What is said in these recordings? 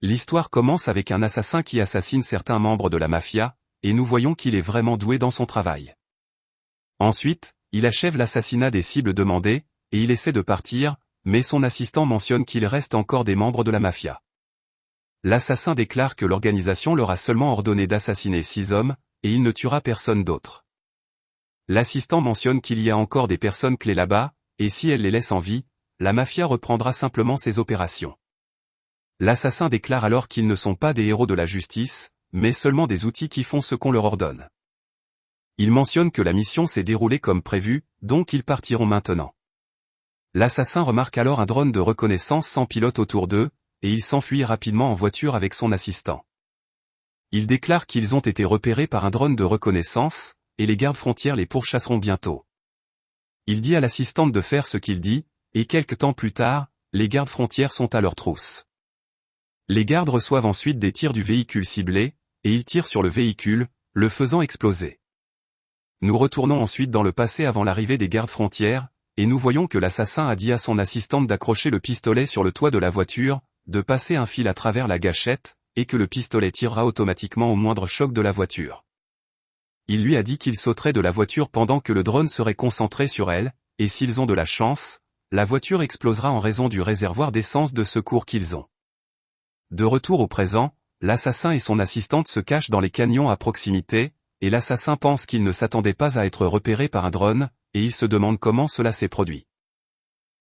L'histoire commence avec un assassin qui assassine certains membres de la mafia, et nous voyons qu'il est vraiment doué dans son travail. Ensuite, il achève l'assassinat des cibles demandées, et il essaie de partir, mais son assistant mentionne qu'il reste encore des membres de la mafia. L'assassin déclare que l'organisation leur a seulement ordonné d'assassiner 6 hommes, et il ne tuera personne d'autre. L'assistant mentionne qu'il y a encore des personnes clés là-bas, et si elle les laisse en vie, la mafia reprendra simplement ses opérations. L'assassin déclare alors qu'ils ne sont pas des héros de la justice, mais seulement des outils qui font ce qu'on leur ordonne. Il mentionne que la mission s'est déroulée comme prévu, donc ils partiront maintenant. L'assassin remarque alors un drone de reconnaissance sans pilote autour d'eux, et il s'enfuit rapidement en voiture avec son assistant. Il déclare qu'ils ont été repérés par un drone de reconnaissance, et les gardes frontières les pourchasseront bientôt. Il dit à l'assistante de faire ce qu'il dit, et quelque temps plus tard, les gardes frontières sont à leur trousse. Les gardes reçoivent ensuite des tirs du véhicule ciblé, et ils tirent sur le véhicule, le faisant exploser. Nous retournons ensuite dans le passé avant l'arrivée des gardes frontières, et nous voyons que l'assassin a dit à son assistante d'accrocher le pistolet sur le toit de la voiture, de passer un fil à travers la gâchette, et que le pistolet tirera automatiquement au moindre choc de la voiture. Il lui a dit qu'il sauterait de la voiture pendant que le drone serait concentré sur elle, et s'ils ont de la chance, la voiture explosera en raison du réservoir d'essence de secours qu'ils ont. De retour au présent, l'assassin et son assistante se cachent dans les canyons à proximité, et l'assassin pense qu'il ne s'attendait pas à être repéré par un drone, et il se demande comment cela s'est produit.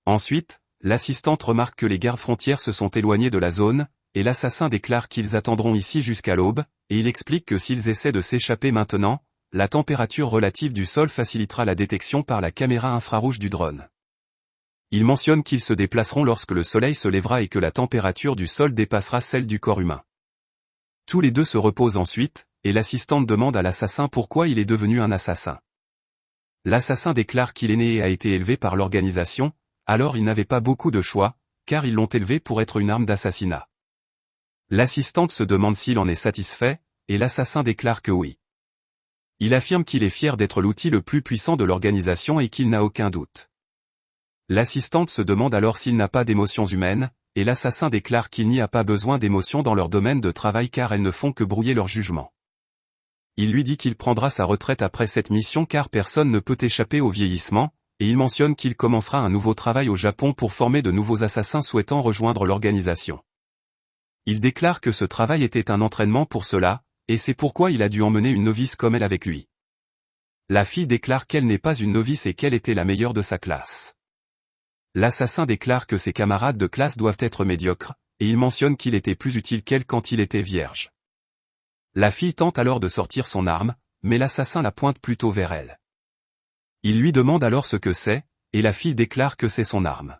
Ensuite, l'assistante remarque que les gardes frontières se sont éloignés de la zone, et l'assassin déclare qu'ils attendront ici jusqu'à l'aube, et il explique que s'ils essaient de s'échapper maintenant, la température relative du sol facilitera la détection par la caméra infrarouge du drone. Il mentionne qu'ils se déplaceront lorsque le soleil se lèvera et que la température du sol dépassera celle du corps humain. Tous les deux se reposent ensuite, et l'assistante demande à l'assassin pourquoi il est devenu un assassin. L'assassin déclare qu'il est né et a été élevé par l'organisation, alors il n'avait pas beaucoup de choix, car ils l'ont élevé pour être une arme d'assassinat. L'assistante se demande s'il en est satisfait, et l'assassin déclare que oui. Il affirme qu'il est fier d'être l'outil le plus puissant de l'organisation et qu'il n'a aucun doute. L'assistante se demande alors s'il n'a pas d'émotions humaines, et l'assassin déclare qu'il n'y a pas besoin d'émotions dans leur domaine de travail car elles ne font que brouiller leur jugement. Il lui dit qu'il prendra sa retraite après cette mission car personne ne peut échapper au vieillissement, et il mentionne qu'il commencera un nouveau travail au Japon pour former de nouveaux assassins souhaitant rejoindre l'organisation. Il déclare que ce travail était un entraînement pour cela, et c'est pourquoi il a dû emmener une novice comme elle avec lui. La fille déclare qu'elle n'est pas une novice et qu'elle était la meilleure de sa classe. L'assassin déclare que ses camarades de classe doivent être médiocres, et il mentionne qu'il était plus utile qu'elle quand il était vierge. La fille tente alors de sortir son arme, mais l'assassin la pointe plutôt vers elle. Il lui demande alors ce que c'est, et la fille déclare que c'est son arme.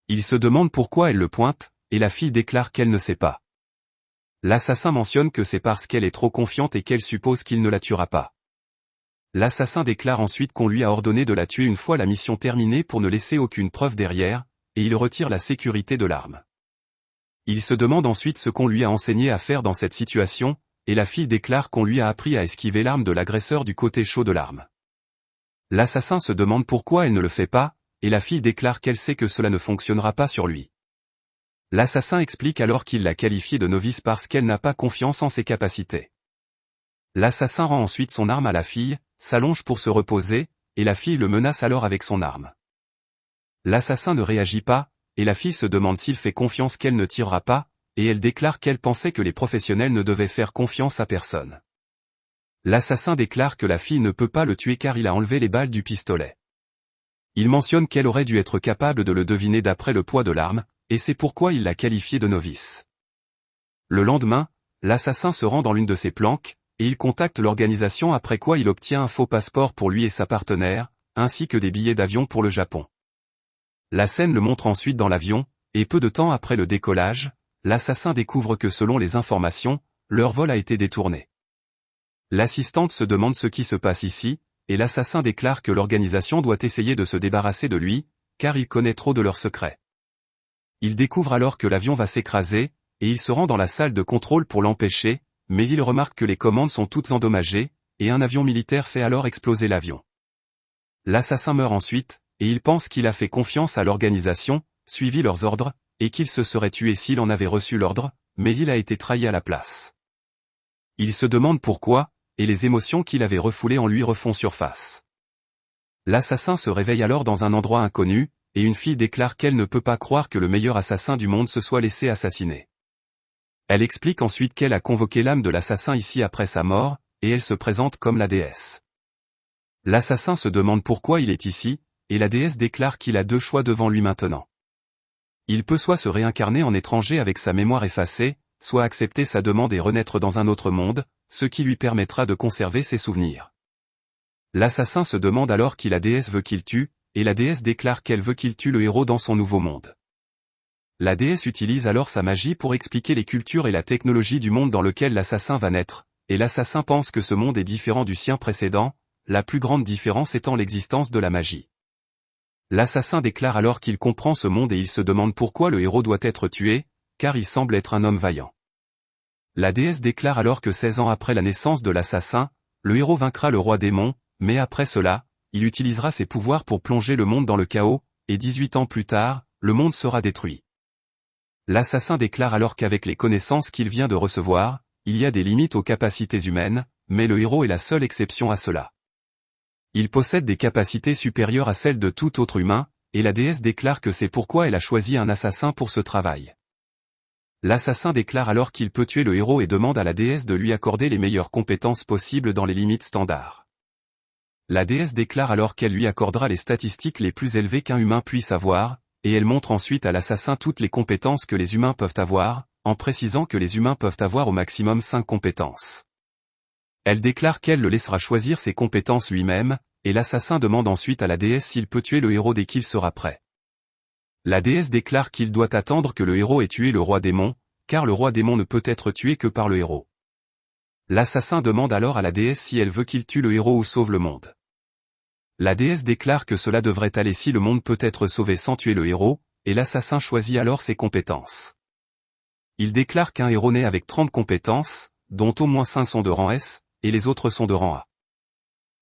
Il se demande pourquoi elle le pointe, et la fille déclare qu'elle ne sait pas. L'assassin mentionne que c'est parce qu'elle est trop confiante et qu'elle suppose qu'il ne la tuera pas. L'assassin déclare ensuite qu'on lui a ordonné de la tuer une fois la mission terminée pour ne laisser aucune preuve derrière, et il retire la sécurité de l'arme. Il se demande ensuite ce qu'on lui a enseigné à faire dans cette situation, et la fille déclare qu'on lui a appris à esquiver l'arme de l'agresseur du côté chaud de l'arme. L'assassin se demande pourquoi elle ne le fait pas, et la fille déclare qu'elle sait que cela ne fonctionnera pas sur lui. L'assassin explique alors qu'il l'a qualifiée de novice parce qu'elle n'a pas confiance en ses capacités. L'assassin rend ensuite son arme à la fille, s'allonge pour se reposer, et la fille le menace alors avec son arme. L'assassin ne réagit pas, et la fille se demande s'il fait confiance qu'elle ne tirera pas, et elle déclare qu'elle pensait que les professionnels ne devaient faire confiance à personne. L'assassin déclare que la fille ne peut pas le tuer car il a enlevé les balles du pistolet. Il mentionne qu'elle aurait dû être capable de le deviner d'après le poids de l'arme, et c'est pourquoi il l'a qualifiée de novice. Le lendemain, l'assassin se rend dans l'une de ses planques, et il contacte l'organisation après quoi il obtient un faux passeport pour lui et sa partenaire, ainsi que des billets d'avion pour le Japon. La scène le montre ensuite dans l'avion, et peu de temps après le décollage, l'assassin découvre que selon les informations, leur vol a été détourné. L'assistante se demande ce qui se passe ici, et l'assassin déclare que l'organisation doit essayer de se débarrasser de lui, car il connaît trop de leurs secrets. Il découvre alors que l'avion va s'écraser, et il se rend dans la salle de contrôle pour l'empêcher, mais il remarque que les commandes sont toutes endommagées, et un avion militaire fait alors exploser l'avion. L'assassin meurt ensuite, et il pense qu'il a fait confiance à l'organisation, suivi leurs ordres, et qu'il se serait tué s'il en avait reçu l'ordre, mais il a été trahi à la place. Il se demande pourquoi, et les émotions qu'il avait refoulées en lui refont surface. L'assassin se réveille alors dans un endroit inconnu, et une fille déclare qu'elle ne peut pas croire que le meilleur assassin du monde se soit laissé assassiner. Elle explique ensuite qu'elle a convoqué l'âme de l'assassin ici après sa mort, et elle se présente comme la déesse. L'assassin se demande pourquoi il est ici, et la déesse déclare qu'il a deux choix devant lui maintenant. Il peut soit se réincarner en étranger avec sa mémoire effacée, soit accepter sa demande et renaître dans un autre monde, ce qui lui permettra de conserver ses souvenirs. L'assassin se demande alors qui la déesse veut qu'il tue, et la déesse déclare qu'elle veut qu'il tue le héros dans son nouveau monde. La déesse utilise alors sa magie pour expliquer les cultures et la technologie du monde dans lequel l'assassin va naître, et l'assassin pense que ce monde est différent du sien précédent, la plus grande différence étant l'existence de la magie. L'assassin déclare alors qu'il comprend ce monde et il se demande pourquoi le héros doit être tué, car il semble être un homme vaillant. La déesse déclare alors que 16 ans après la naissance de l'assassin, le héros vaincra le roi démon, mais après cela, il utilisera ses pouvoirs pour plonger le monde dans le chaos, et 18 ans plus tard, le monde sera détruit. L'assassin déclare alors qu'avec les connaissances qu'il vient de recevoir, il y a des limites aux capacités humaines, mais le héros est la seule exception à cela. Il possède des capacités supérieures à celles de tout autre humain, et la déesse déclare que c'est pourquoi elle a choisi un assassin pour ce travail. L'assassin déclare alors qu'il peut tuer le héros et demande à la déesse de lui accorder les meilleures compétences possibles dans les limites standards. La déesse déclare alors qu'elle lui accordera les statistiques les plus élevées qu'un humain puisse avoir, et elle montre ensuite à l'assassin toutes les compétences que les humains peuvent avoir, en précisant que les humains peuvent avoir au maximum 5 compétences. Elle déclare qu'elle le laissera choisir ses compétences lui-même, et l'assassin demande ensuite à la déesse s'il peut tuer le héros dès qu'il sera prêt. La déesse déclare qu'il doit attendre que le héros ait tué le roi démon, car le roi démon ne peut être tué que par le héros. L'assassin demande alors à la déesse si elle veut qu'il tue le héros ou sauve le monde. La déesse déclare que cela devrait aller si le monde peut être sauvé sans tuer le héros, et l'assassin choisit alors ses compétences. Il déclare qu'un héros naît avec 30 compétences, dont au moins 5 sont de rang S, et les autres sont de rang A.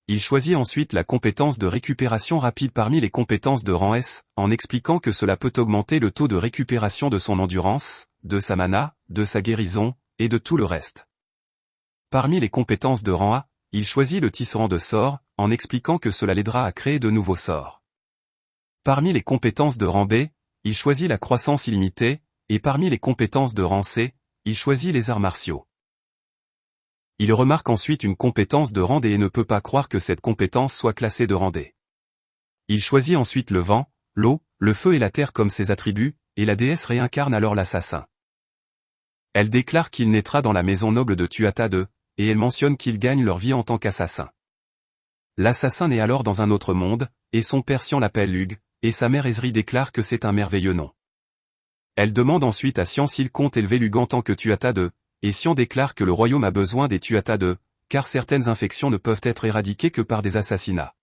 Il choisit ensuite la compétence de récupération rapide parmi les compétences de rang S, en expliquant que cela peut augmenter le taux de récupération de son endurance, de sa mana, de sa guérison, et de tout le reste. Parmi les compétences de rang A, il choisit le tisserand de sorts, en expliquant que cela l'aidera à créer de nouveaux sorts. Parmi les compétences de rang B, il choisit la croissance illimitée, et parmi les compétences de rang C, il choisit les arts martiaux. Il remarque ensuite une compétence de rang D et ne peut pas croire que cette compétence soit classée de rang D. Il choisit ensuite le vent, l'eau, le feu et la terre comme ses attributs, et la déesse réincarne alors l'assassin. Elle déclare qu'il naîtra dans la maison noble de Tuatha II, et elle mentionne qu'il gagne leur vie en tant qu'assassin. L'assassin naît alors dans un autre monde, et son père Sian l'appelle Lugh, et sa mère Ezri déclare que c'est un merveilleux nom. Elle demande ensuite à Sian s'il compte élever Lugh en tant que Tuatha II, et Sian déclare que le royaume a besoin des Tuatha II, car certaines infections ne peuvent être éradiquées que par des assassinats.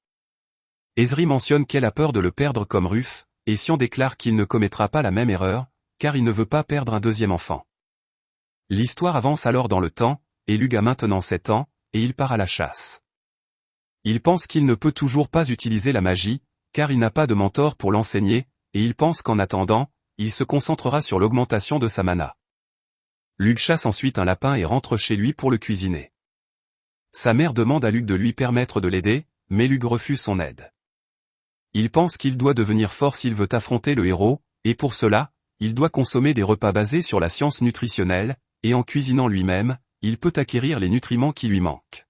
Ezri mentionne qu'elle a peur de le perdre comme Ruth, et Sian déclare qu'il ne commettra pas la même erreur, car il ne veut pas perdre un deuxième enfant. L'histoire avance alors dans le temps, et Lugh a maintenant 7 ans, et il part à la chasse. Il pense qu'il ne peut toujours pas utiliser la magie, car il n'a pas de mentor pour l'enseigner, et il pense qu'en attendant, il se concentrera sur l'augmentation de sa mana. Lugh chasse ensuite un lapin et rentre chez lui pour le cuisiner. Sa mère demande à Lugh de lui permettre de l'aider, mais Lugh refuse son aide. Il pense qu'il doit devenir fort s'il veut affronter le héros, et pour cela, il doit consommer des repas basés sur la science nutritionnelle, et en cuisinant lui-même, il peut acquérir les nutriments qui lui manquent.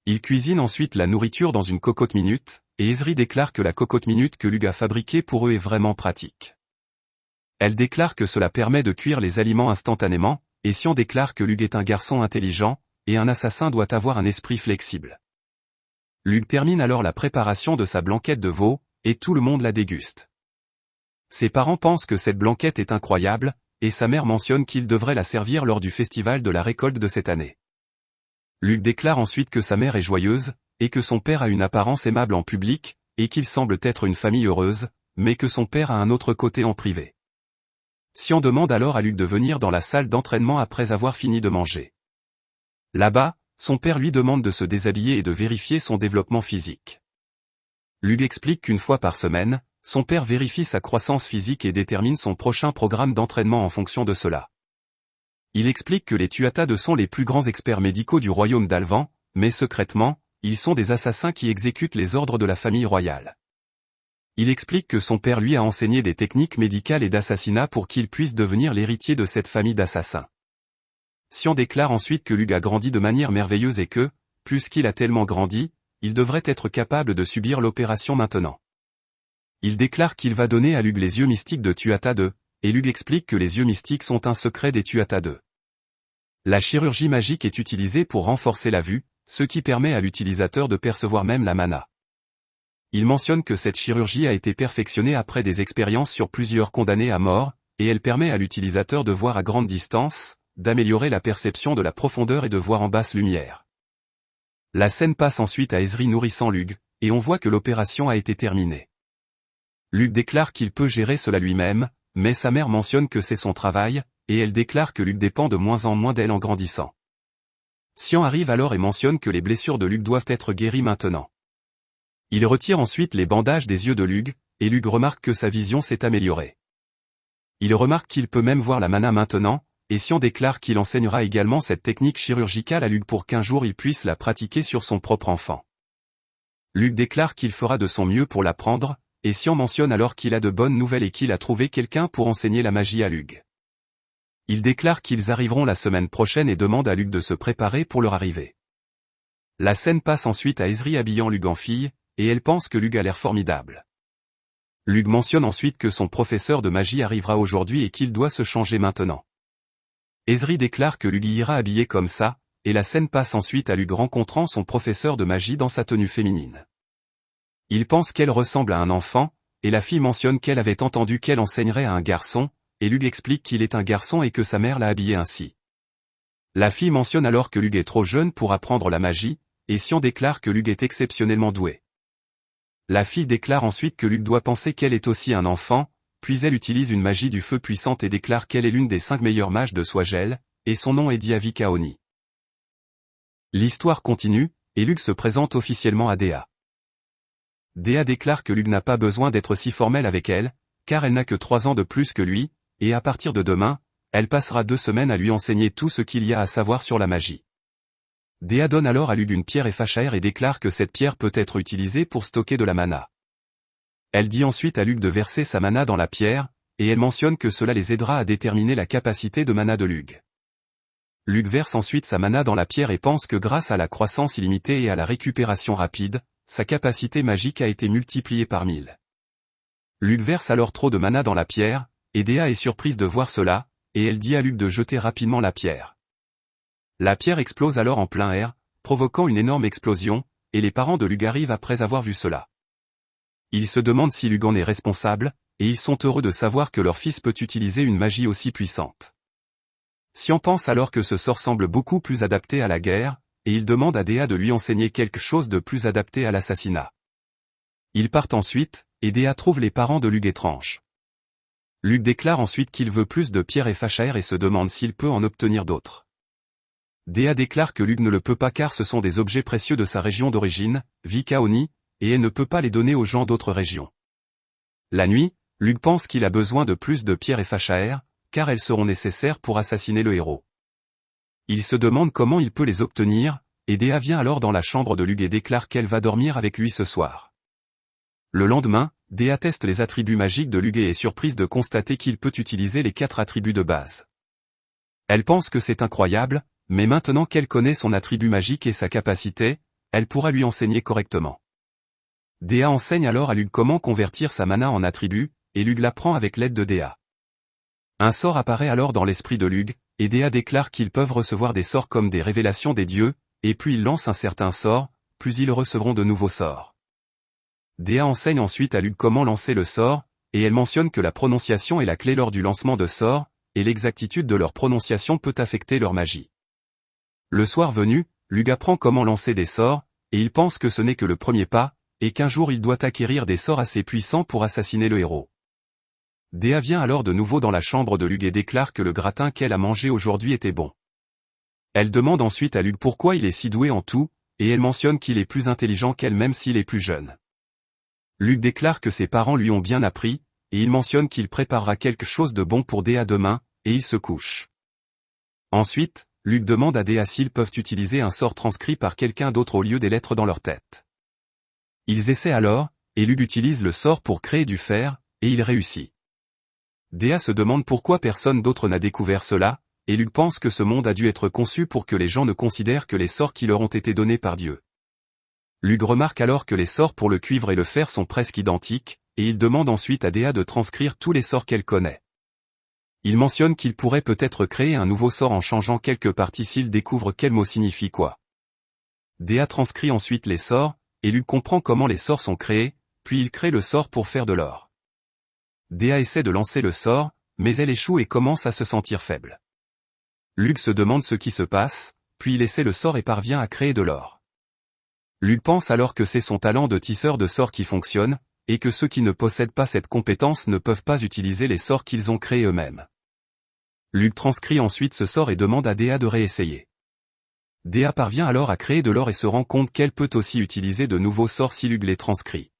Il cuisine ensuite la nourriture dans une cocotte minute, et Ezri déclare que la cocotte minute que Lugh a fabriquée pour eux est vraiment pratique. Elle déclare que cela permet de cuire les aliments instantanément, et Sian déclare que Lugh est un garçon intelligent, et un assassin doit avoir un esprit flexible. Lugh termine alors la préparation de sa blanquette de veau, et tout le monde la déguste. Ses parents pensent que cette blanquette est incroyable, et sa mère mentionne qu'il devrait la servir lors du festival de la récolte de cette année. Lugh déclare ensuite que sa mère est joyeuse, et que son père a une apparence aimable en public, et qu'il semble être une famille heureuse, mais que son père a un autre côté en privé. Sian demande alors à Lugh de venir dans la salle d'entraînement après avoir fini de manger. Là-bas, son père lui demande de se déshabiller et de vérifier son développement physique. Lugh explique qu'une fois par semaine, son père vérifie sa croissance physique et détermine son prochain programme d'entraînement en fonction de cela. Il explique que les Tuatha sont les plus grands experts médicaux du royaume d'Alvan, mais secrètement, ils sont des assassins qui exécutent les ordres de la famille royale. Il explique que son père lui a enseigné des techniques médicales et d'assassinat pour qu'il puisse devenir l'héritier de cette famille d'assassins. Sion déclare ensuite que Lug a grandi de manière merveilleuse et que, plus qu'il a tellement grandi, il devrait être capable de subir l'opération maintenant. Il déclare qu'il va donner à Lug les yeux mystiques de Tuatha II, et Lug explique que les yeux mystiques sont un secret des Tuatha II. La chirurgie magique est utilisée pour renforcer la vue, ce qui permet à l'utilisateur de percevoir même la mana. Il mentionne que cette chirurgie a été perfectionnée après des expériences sur plusieurs condamnés à mort, et elle permet à l'utilisateur de voir à grande distance, d'améliorer la perception de la profondeur et de voir en basse lumière. La scène passe ensuite à Ezri nourrissant Lug, et on voit que l'opération a été terminée. Lug déclare qu'il peut gérer cela lui-même, mais sa mère mentionne que c'est son travail, et elle déclare que Lug dépend de moins en moins d'elle en grandissant. Sion arrive alors et mentionne que les blessures de Lug doivent être guéries maintenant. Il retire ensuite les bandages des yeux de Lug, et Lug remarque que sa vision s'est améliorée. Il remarque qu'il peut même voir la mana maintenant, et Sion déclare qu'il enseignera également cette technique chirurgicale à Lug pour qu'un jour il puisse la pratiquer sur son propre enfant. Lug déclare qu'il fera de son mieux pour l'apprendre, et Sion mentionne alors qu'il a de bonnes nouvelles et qu'il a trouvé quelqu'un pour enseigner la magie à Lug. Il déclare qu'ils arriveront la semaine prochaine et demande à Lug de se préparer pour leur arrivée. La scène passe ensuite à Ezri habillant Lug en fille, et elle pense que Lug a l'air formidable. Lug mentionne ensuite que son professeur de magie arrivera aujourd'hui et qu'il doit se changer maintenant. Ezri déclare que Lug ira habillé comme ça, et la scène passe ensuite à Lug rencontrant son professeur de magie dans sa tenue féminine. Il pense qu'elle ressemble à un enfant, et la fille mentionne qu'elle avait entendu qu'elle enseignerait à un garçon, et Lug explique qu'il est un garçon et que sa mère l'a habillé ainsi. La fille mentionne alors que Lug est trop jeune pour apprendre la magie, et Sion déclare que Lug est exceptionnellement doué. La fille déclare ensuite que Lug doit penser qu'elle est aussi un enfant, puis elle utilise une magie du feu puissante et déclare qu'elle est l'une des 5 meilleures mages de Swagel, et son nom est Diavi Kaoni. L'histoire continue, et Lug se présente officiellement à Dea. Dea déclare que Lug n'a pas besoin d'être si formelle avec elle, car elle n'a que 3 ans de plus que lui, et à partir de demain, elle passera 2 semaines à lui enseigner tout ce qu'il y a à savoir sur la magie. Dea donne alors à Lug une pierre Ephachaer et déclare que cette pierre peut être utilisée pour stocker de la mana. Elle dit ensuite à Lug de verser sa mana dans la pierre, et elle mentionne que cela les aidera à déterminer la capacité de mana de Lug. Lug verse ensuite sa mana dans la pierre et pense que grâce à la croissance illimitée et à la récupération rapide, sa capacité magique a été multipliée par 1000. Lug verse alors trop de mana dans la pierre, et Dea est surprise de voir cela, et elle dit à Lug de jeter rapidement la pierre. La pierre explose alors en plein air, provoquant une énorme explosion, et les parents de Lug arrivent après avoir vu cela. Ils se demandent si Lug en est responsable, et ils sont heureux de savoir que leur fils peut utiliser une magie aussi puissante. Sion pense alors que ce sort semble beaucoup plus adapté à la guerre, et il demande à Dea de lui enseigner quelque chose de plus adapté à l'assassinat. Ils partent ensuite, et Dea trouve les parents de Lug étranges. Lug déclare ensuite qu'il veut plus de pierres Ephachaer et se demande s'il peut en obtenir d'autres. Dea déclare que Lug ne le peut pas car ce sont des objets précieux de sa région d'origine, Vikaoni, et elle ne peut pas les donner aux gens d'autres régions. La nuit, Lug pense qu'il a besoin de plus de pierres Ephachaer, car elles seront nécessaires pour assassiner le héros. Il se demande comment il peut les obtenir, et Dea vient alors dans la chambre de Lug et déclare qu'elle va dormir avec lui ce soir. Le lendemain, Dea teste les attributs magiques de Lug et est surprise de constater qu'il peut utiliser les 4 attributs de base. Elle pense que c'est incroyable, mais maintenant qu'elle connaît son attribut magique et sa capacité, elle pourra lui enseigner correctement. Dea enseigne alors à Lug comment convertir sa mana en attribut, et Lug l'apprend avec l'aide de Dea. Un sort apparaît alors dans l'esprit de Lug, et Dea déclare qu'ils peuvent recevoir des sorts comme des révélations des dieux, et puis ils lancent un certain sort, puis ils recevront de nouveaux sorts. Dea enseigne ensuite à Lug comment lancer le sort, et elle mentionne que la prononciation est la clé lors du lancement de sorts, et l'exactitude de leur prononciation peut affecter leur magie. Le soir venu, Lug apprend comment lancer des sorts, et il pense que ce n'est que le premier pas, et qu'un jour il doit acquérir des sorts assez puissants pour assassiner le héros. Dea vient alors de nouveau dans la chambre de Lug et déclare que le gratin qu'elle a mangé aujourd'hui était bon. Elle demande ensuite à Lug pourquoi il est si doué en tout, et elle mentionne qu'il est plus intelligent qu'elle même s'il est plus jeune. Lug déclare que ses parents lui ont bien appris, et il mentionne qu'il préparera quelque chose de bon pour Dea demain, et il se couche. Ensuite, Luc demande à Dea s'ils peuvent utiliser un sort transcrit par quelqu'un d'autre au lieu des lettres dans leur tête. Ils essaient alors, et Luc utilise le sort pour créer du fer, et il réussit. Dea se demande pourquoi personne d'autre n'a découvert cela, et Luc pense que ce monde a dû être conçu pour que les gens ne considèrent que les sorts qui leur ont été donnés par Dieu. Luc remarque alors que les sorts pour le cuivre et le fer sont presque identiques, et il demande ensuite à Dea de transcrire tous les sorts qu'elle connaît. Il mentionne qu'il pourrait peut-être créer un nouveau sort en changeant quelques parties s'il découvre quel mot signifie quoi. Dea transcrit ensuite les sorts, et Luc comprend comment les sorts sont créés, puis il crée le sort pour faire de l'or. Dea essaie de lancer le sort, mais elle échoue et commence à se sentir faible. Luc se demande ce qui se passe, puis il essaie le sort et parvient à créer de l'or. Luc pense alors que c'est son talent de tisseur de sorts qui fonctionne, et que ceux qui ne possèdent pas cette compétence ne peuvent pas utiliser les sorts qu'ils ont créés eux-mêmes. Luc transcrit ensuite ce sort et demande à Dea de réessayer. Dea parvient alors à créer de l'or et se rend compte qu'elle peut aussi utiliser de nouveaux sorts si Luc les transcrit.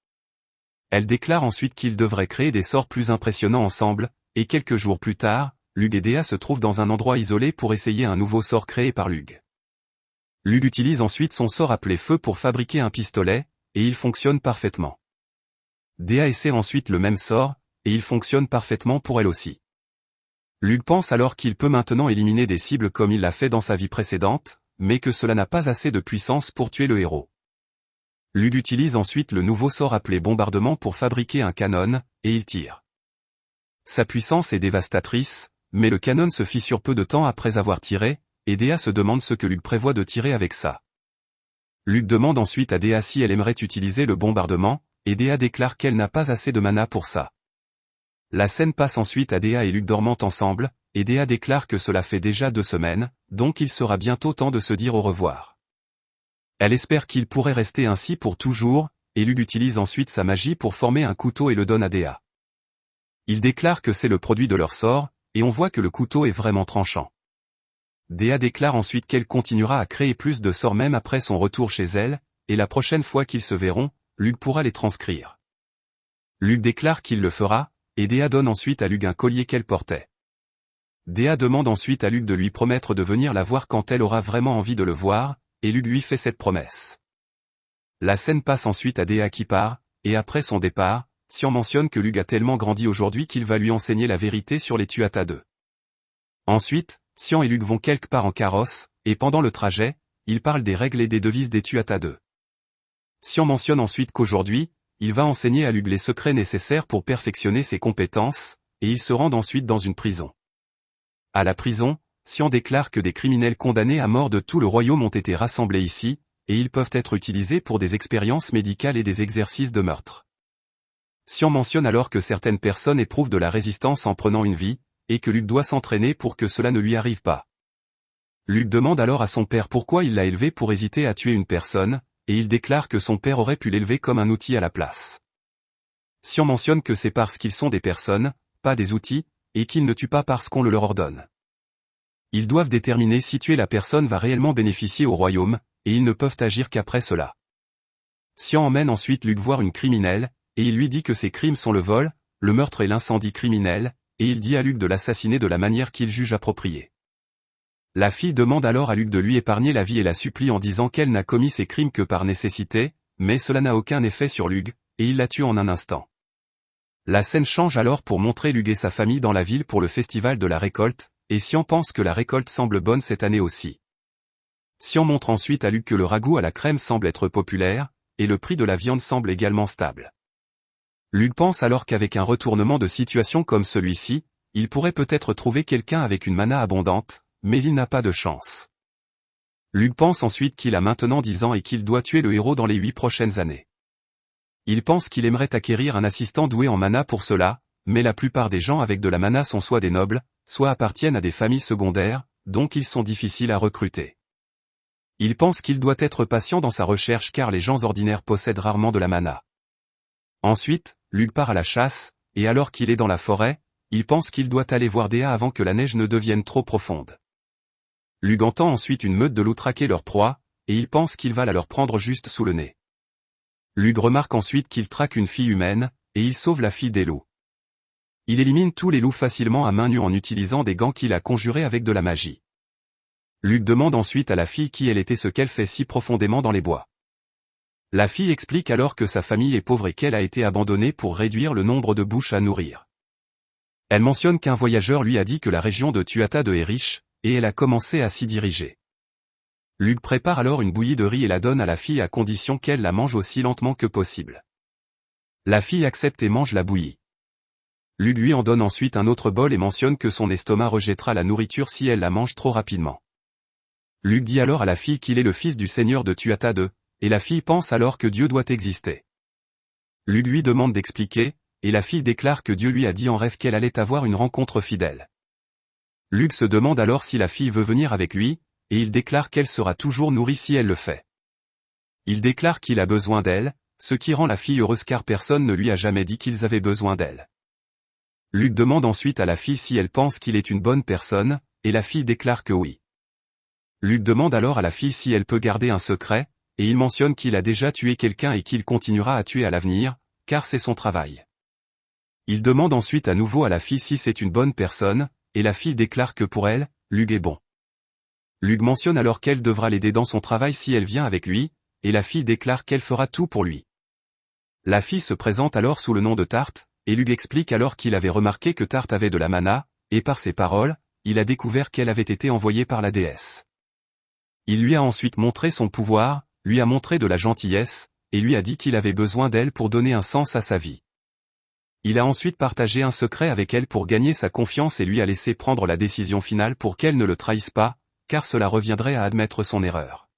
Elle déclare ensuite qu'ils devraient créer des sorts plus impressionnants ensemble, et quelques jours plus tard, Luc et Dea se trouvent dans un endroit isolé pour essayer un nouveau sort créé par Luc. Luc utilise ensuite son sort appelé feu pour fabriquer un pistolet, et il fonctionne parfaitement. Dea essaie ensuite le même sort, et il fonctionne parfaitement pour elle aussi. Luc pense alors qu'il peut maintenant éliminer des cibles comme il l'a fait dans sa vie précédente, mais que cela n'a pas assez de puissance pour tuer le héros. Luc utilise ensuite le nouveau sort appelé bombardement pour fabriquer un canon, et il tire. Sa puissance est dévastatrice, mais le canon se fissure peu de temps après avoir tiré, et Dea se demande ce que Luc prévoit de tirer avec ça. Luc demande ensuite à Dea si elle aimerait utiliser le bombardement, et Dea déclare qu'elle n'a pas assez de mana pour ça. La scène passe ensuite à Dea et Luc dormant ensemble, et Dea déclare que cela fait déjà 2 semaines, donc il sera bientôt temps de se dire au revoir. Elle espère qu'il pourrait rester ainsi pour toujours, et Luc utilise ensuite sa magie pour former un couteau et le donne à Dea. Il déclare que c'est le produit de leur sort, et on voit que le couteau est vraiment tranchant. Dea déclare ensuite qu'elle continuera à créer plus de sorts même après son retour chez elle, et la prochaine fois qu'ils se verront, Luc pourra les transcrire. Luc déclare qu'il le fera, et Dea donne ensuite à Luc un collier qu'elle portait. Dea demande ensuite à Luc de lui promettre de venir la voir quand elle aura vraiment envie de le voir, et Luc lui fait cette promesse. La scène passe ensuite à Dea qui part, et après son départ, Xian mentionne que Luc a tellement grandi aujourd'hui qu'il va lui enseigner la vérité sur les Tuatha 2. Ensuite, Xian et Luc vont quelque part en carrosse, et pendant le trajet, ils parlent des règles et des devises des Tuatha 2. Xian mentionne ensuite qu'aujourd'hui, il va enseigner à Luc les secrets nécessaires pour perfectionner ses compétences, et ils se rendent ensuite dans une prison. À la prison, Xian déclare que des criminels condamnés à mort de tout le royaume ont été rassemblés ici, et ils peuvent être utilisés pour des expériences médicales et des exercices de meurtre. Xian mentionne alors que certaines personnes éprouvent de la résistance en prenant une vie, et que Luc doit s'entraîner pour que cela ne lui arrive pas. Luc demande alors à son père pourquoi il l'a élevé pour hésiter à tuer une personne, et il déclare que son père aurait pu l'élever comme un outil à la place. Xian mentionne que c'est parce qu'ils sont des personnes, pas des outils, et qu'ils ne tuent pas parce qu'on le leur ordonne. Ils doivent déterminer si tuer la personne va réellement bénéficier au royaume, et ils ne peuvent agir qu'après cela. Xian emmène ensuite Luc voir une criminelle, et il lui dit que ses crimes sont le vol, le meurtre et l'incendie criminel, et il dit à Luc de l'assassiner de la manière qu'il juge appropriée. La fille demande alors à Luc de lui épargner la vie et la supplie en disant qu'elle n'a commis ces crimes que par nécessité, mais cela n'a aucun effet sur Luc, et il la tue en un instant. La scène change alors pour montrer Luc et sa famille dans la ville pour le festival de la récolte, et Xian pense que la récolte semble bonne cette année aussi. Xian montre ensuite à Luc que le ragoût à la crème semble être populaire, et le prix de la viande semble également stable. Luc pense alors qu'avec un retournement de situation comme celui-ci, il pourrait peut-être trouver quelqu'un avec une mana abondante, mais il n'a pas de chance. Luc pense ensuite qu'il a maintenant 10 ans et qu'il doit tuer le héros dans les 8 prochaines années. Il pense qu'il aimerait acquérir un assistant doué en mana pour cela, mais la plupart des gens avec de la mana sont soit des nobles, soit appartiennent à des familles secondaires, donc ils sont difficiles à recruter. Il pense qu'il doit être patient dans sa recherche car les gens ordinaires possèdent rarement de la mana. Ensuite, Luc part à la chasse, et alors qu'il est dans la forêt, il pense qu'il doit aller voir Dea avant que la neige ne devienne trop profonde. Luc entend ensuite une meute de loups traquer leur proie, et il pense qu'il va la leur prendre juste sous le nez. Luc remarque ensuite qu'il traque une fille humaine, et il sauve la fille des loups. Il élimine tous les loups facilement à main nue en utilisant des gants qu'il a conjurés avec de la magie. Luke demande ensuite à la fille qui elle était, ce qu'elle fait si profondément dans les bois. La fille explique alors que sa famille est pauvre et qu'elle a été abandonnée pour réduire le nombre de bouches à nourrir. Elle mentionne qu'un voyageur lui a dit que la région de Tuatha est riche, et elle a commencé à s'y diriger. Luke prépare alors une bouillie de riz et la donne à la fille à condition qu'elle la mange aussi lentement que possible. La fille accepte et mange la bouillie. Luke lui en donne ensuite un autre bol et mentionne que son estomac rejettera la nourriture si elle la mange trop rapidement. Luke dit alors à la fille qu'il est le fils du seigneur de Tuatha, et la fille pense alors que Dieu doit exister. Luke lui demande d'expliquer, et la fille déclare que Dieu lui a dit en rêve qu'elle allait avoir une rencontre fidèle. Luke se demande alors si la fille veut venir avec lui, et il déclare qu'elle sera toujours nourrie si elle le fait. Il déclare qu'il a besoin d'elle, ce qui rend la fille heureuse car personne ne lui a jamais dit qu'ils avaient besoin d'elle. Luke demande ensuite à la fille si elle pense qu'il est une bonne personne, et la fille déclare que oui. Luke demande alors à la fille si elle peut garder un secret, et il mentionne qu'il a déjà tué quelqu'un et qu'il continuera à tuer à l'avenir, car c'est son travail. Il demande ensuite à nouveau à la fille si c'est une bonne personne, et la fille déclare que pour elle, Luke est bon. Luke mentionne alors qu'elle devra l'aider dans son travail si elle vient avec lui, et la fille déclare qu'elle fera tout pour lui. La fille se présente alors sous le nom de Tarte, et Luke explique alors qu'il avait remarqué que Tarte avait de la mana, et par ses paroles, il a découvert qu'elle avait été envoyée par la déesse. Il lui a ensuite montré son pouvoir, lui a montré de la gentillesse, et lui a dit qu'il avait besoin d'elle pour donner un sens à sa vie. Il a ensuite partagé un secret avec elle pour gagner sa confiance et lui a laissé prendre la décision finale pour qu'elle ne le trahisse pas, car cela reviendrait à admettre son erreur.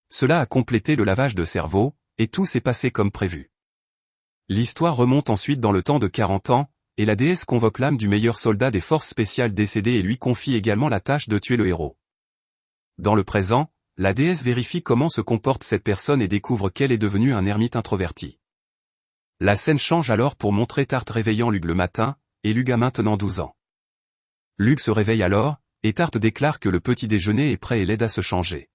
Cela a complété le lavage de cerveau, et tout s'est passé comme prévu. L'histoire remonte ensuite dans le temps de 40 ans, et la déesse convoque l'âme du meilleur soldat des forces spéciales décédé et lui confie également la tâche de tuer le héros. Dans le présent, la déesse vérifie comment se comporte cette personne et découvre qu'elle est devenue un ermite introverti. La scène change alors pour montrer Tarte réveillant Luke le matin, et Luke a maintenant 12 ans. Luke se réveille alors, et Tarte déclare que le petit déjeuner est prêt et l'aide à se changer.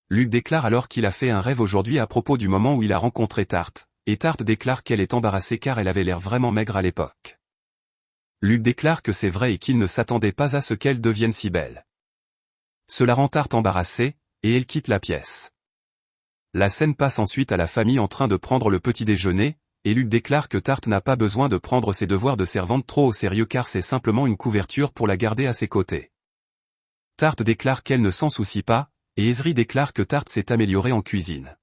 Luke déclare alors qu'il a fait un rêve aujourd'hui à propos du moment où il a rencontré Tarte, et Tarte déclare qu'elle est embarrassée car elle avait l'air vraiment maigre à l'époque. Luke déclare que c'est vrai et qu'il ne s'attendait pas à ce qu'elle devienne si belle. Cela rend Tarte embarrassée, et elle quitte la pièce. La scène passe ensuite à la famille en train de prendre le petit déjeuner, et Luke déclare que Tarte n'a pas besoin de prendre ses devoirs de servante trop au sérieux car c'est simplement une couverture pour la garder à ses côtés. Tarte déclare qu'elle ne s'en soucie pas, et Ezri déclare que Tarte s'est améliorée en cuisine.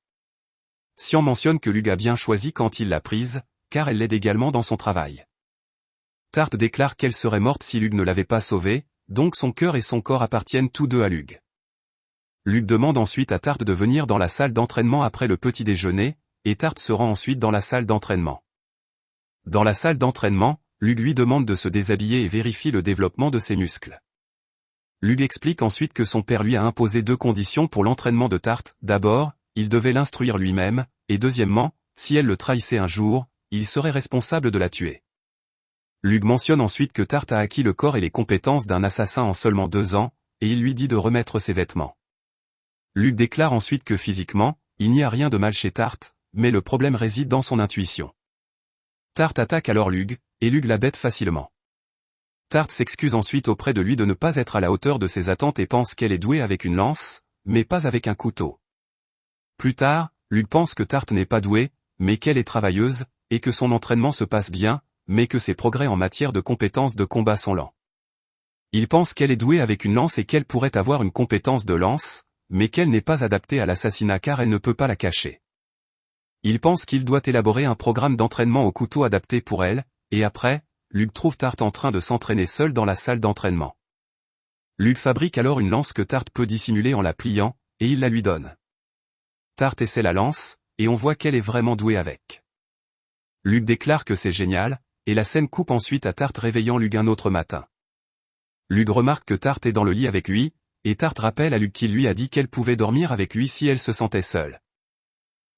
Sian mentionne que Luke a bien choisi quand il l'a prise, car elle l'aide également dans son travail. Tarte déclare qu'elle serait morte si Luke ne l'avait pas sauvée, donc son cœur et son corps appartiennent tous deux à Luke. Luke demande ensuite à Tarte de venir dans la salle d'entraînement après le petit déjeuner, et Tarte se rend ensuite dans la salle d'entraînement. Dans la salle d'entraînement, Luke lui demande de se déshabiller et vérifie le développement de ses muscles. Luke explique ensuite que son père lui a imposé 2 conditions pour l'entraînement de Tarte. D'abord, il devait l'instruire lui-même, et deuxièmement, si elle le trahissait un jour, il serait responsable de la tuer. Luke mentionne ensuite que Tarte a acquis le corps et les compétences d'un assassin en seulement 2 ans, et il lui dit de remettre ses vêtements. Luke déclare ensuite que physiquement, il n'y a rien de mal chez Tarte, mais le problème réside dans son intuition. Tarte attaque alors Luke, et Luke la bête facilement. Tarte s'excuse ensuite auprès de lui de ne pas être à la hauteur de ses attentes et pense qu'elle est douée avec une lance, mais pas avec un couteau. Plus tard, Luke pense que Tarte n'est pas douée, mais qu'elle est travailleuse, et que son entraînement se passe bien, mais que ses progrès en matière de compétences de combat sont lents. Il pense qu'elle est douée avec une lance et qu'elle pourrait avoir une compétence de lance, mais qu'elle n'est pas adaptée à l'assassinat car elle ne peut pas la cacher. Il pense qu'il doit élaborer un programme d'entraînement au couteau adapté pour elle, et après, Luke trouve Tarte en train de s'entraîner seul dans la salle d'entraînement. Luke fabrique alors une lance que Tarte peut dissimuler en la pliant, et il la lui donne. Tarte essaie la lance, et on voit qu'elle est vraiment douée avec. Luke déclare que c'est génial, et la scène coupe ensuite à Tarte réveillant Luke un autre matin. Luke remarque que Tarte est dans le lit avec lui, et Tarte rappelle à Luke qu'il lui a dit qu'elle pouvait dormir avec lui si elle se sentait seule.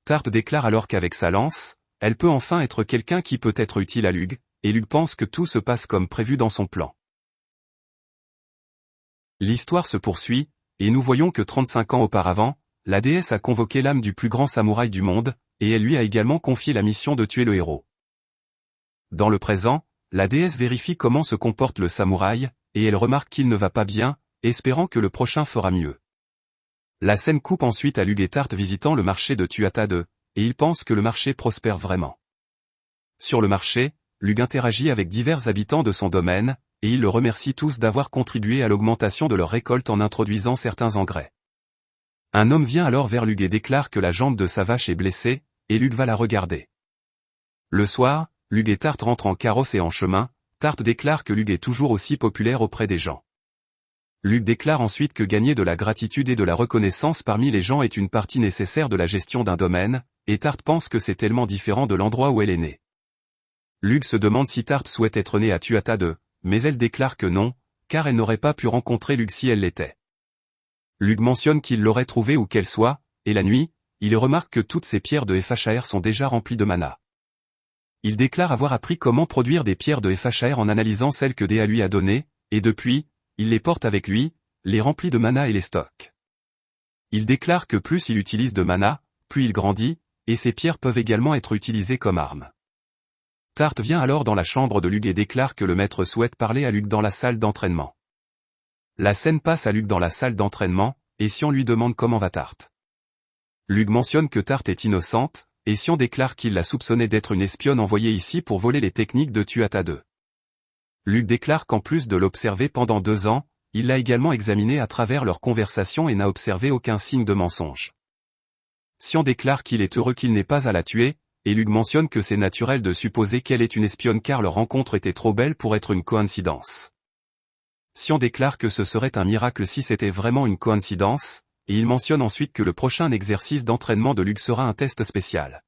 Tarte déclare alors qu'avec sa lance, elle peut enfin être quelqu'un qui peut être utile à Luke, et Luke pense que tout se passe comme prévu dans son plan. L'histoire se poursuit, et nous voyons que 35 ans auparavant, la déesse a convoqué l'âme du plus grand samouraï du monde, et elle lui a également confié la mission de tuer le héros. Dans le présent, la déesse vérifie comment se comporte le samouraï, et elle remarque qu'il ne va pas bien, espérant que le prochain fera mieux. La scène coupe ensuite à Luc et Tarte visitant le marché de Tuatha 2, et ils pensent que le marché prospère vraiment. Sur le marché, Luc interagit avec divers habitants de son domaine, et il le remercie tous d'avoir contribué à l'augmentation de leur récolte en introduisant certains engrais. Un homme vient alors vers Luc et déclare que la jambe de sa vache est blessée, et Luc va la regarder. Le soir, Luc et Tarte rentrent en carrosse et en chemin, Tarte déclare que Luc est toujours aussi populaire auprès des gens. Luc déclare ensuite que gagner de la gratitude et de la reconnaissance parmi les gens est une partie nécessaire de la gestion d'un domaine, et Tarte pense que c'est tellement différent de l'endroit où elle est née. Luc se demande si Tarte souhaite être née à Tuatha 2, mais elle déclare que non, car elle n'aurait pas pu rencontrer Luc si elle l'était. Luc mentionne qu'il l'aurait trouvée où qu'elle soit, et la nuit, il remarque que toutes ces pierres de FHR sont déjà remplies de mana. Il déclare avoir appris comment produire des pierres de FHR en analysant celles que Dea lui a données, et depuis, il les porte avec lui, les remplit de mana et les stocke. Il déclare que plus il utilise de mana, plus il grandit, et ces pierres peuvent également être utilisées comme armes. Tarte vient alors dans la chambre de Luc et déclare que le maître souhaite parler à Luc dans la salle d'entraînement. La scène passe à Luc dans la salle d'entraînement, et Sion lui demande comment va Tarte. Luc mentionne que Tarte est innocente, et Sion déclare qu'il la soupçonnait d'être une espionne envoyée ici pour voler les techniques de Tuatha 2. Luc déclare qu'en plus de l'observer pendant 2 ans, il l'a également examinée à travers leur conversation et n'a observé aucun signe de mensonge. Sion déclare qu'il est heureux qu'il n'ait pas à la tuer, et Luc mentionne que c'est naturel de supposer qu'elle est une espionne car leur rencontre était trop belle pour être une coïncidence. Sion déclare que ce serait un miracle si c'était vraiment une coïncidence, et il mentionne ensuite que le prochain exercice d'entraînement de Luc sera un test spécial.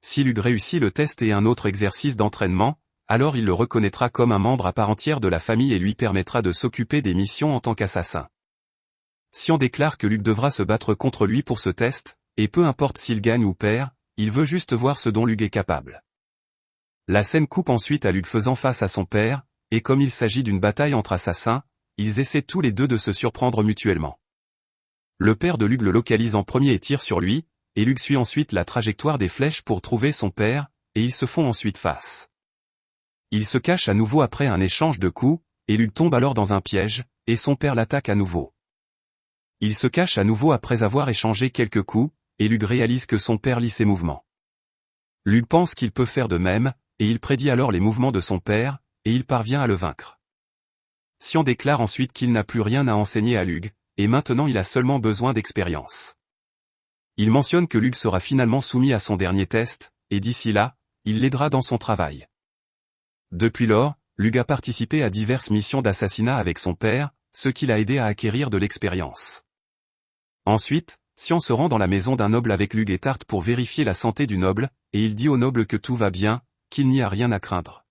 Si Luc réussit le test et un autre exercice d'entraînement, alors il le reconnaîtra comme un membre à part entière de la famille et lui permettra de s'occuper des missions en tant qu'assassin. Sion déclare que Luc devra se battre contre lui pour ce test, et peu importe s'il gagne ou perd, il veut juste voir ce dont Luc est capable. La scène coupe ensuite à Luc faisant face à son père, et comme il s'agit d'une bataille entre assassins, ils essaient tous les deux de se surprendre mutuellement. Le père de Luc le localise en premier et tire sur lui, et Luc suit ensuite la trajectoire des flèches pour trouver son père, et ils se font ensuite face. Il se cache à nouveau après un échange de coups, et Luc tombe alors dans un piège, et son père l'attaque à nouveau. Il se cache à nouveau après avoir échangé quelques coups, et Luc réalise que son père lit ses mouvements. Luc pense qu'il peut faire de même, et il prédit alors les mouvements de son père, et il parvient à le vaincre. Sion déclare ensuite qu'il n'a plus rien à enseigner à Luc, et maintenant il a seulement besoin d'expérience. Il mentionne que Luc sera finalement soumis à son dernier test, et d'ici là, il l'aidera dans son travail. Depuis lors, Luc a participé à diverses missions d'assassinat avec son père, ce qui l'a aidé à acquérir de l'expérience. Ensuite, Sion se rend dans la maison d'un noble avec Luc et Tarte pour vérifier la santé du noble, et il dit au noble que tout va bien, qu'il n'y a rien à craindre.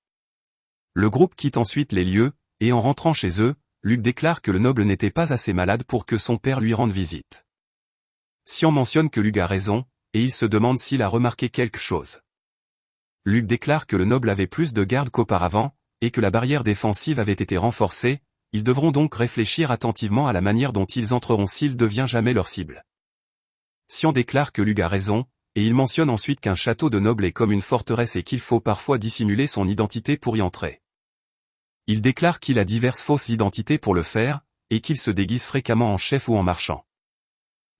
Le groupe quitte ensuite les lieux, et en rentrant chez eux, Luc déclare que le noble n'était pas assez malade pour que son père lui rende visite. Sion mentionne que Luc a raison, et il se demande s'il a remarqué quelque chose. Luc déclare que le noble avait plus de garde qu'auparavant, et que la barrière défensive avait été renforcée, ils devront donc réfléchir attentivement à la manière dont ils entreront s'il devient jamais leur cible. Sion déclare que Luc a raison, et il mentionne ensuite qu'un château de noble est comme une forteresse et qu'il faut parfois dissimuler son identité pour y entrer. Il déclare qu'il a diverses fausses identités pour le faire, et qu'il se déguise fréquemment en chef ou en marchand.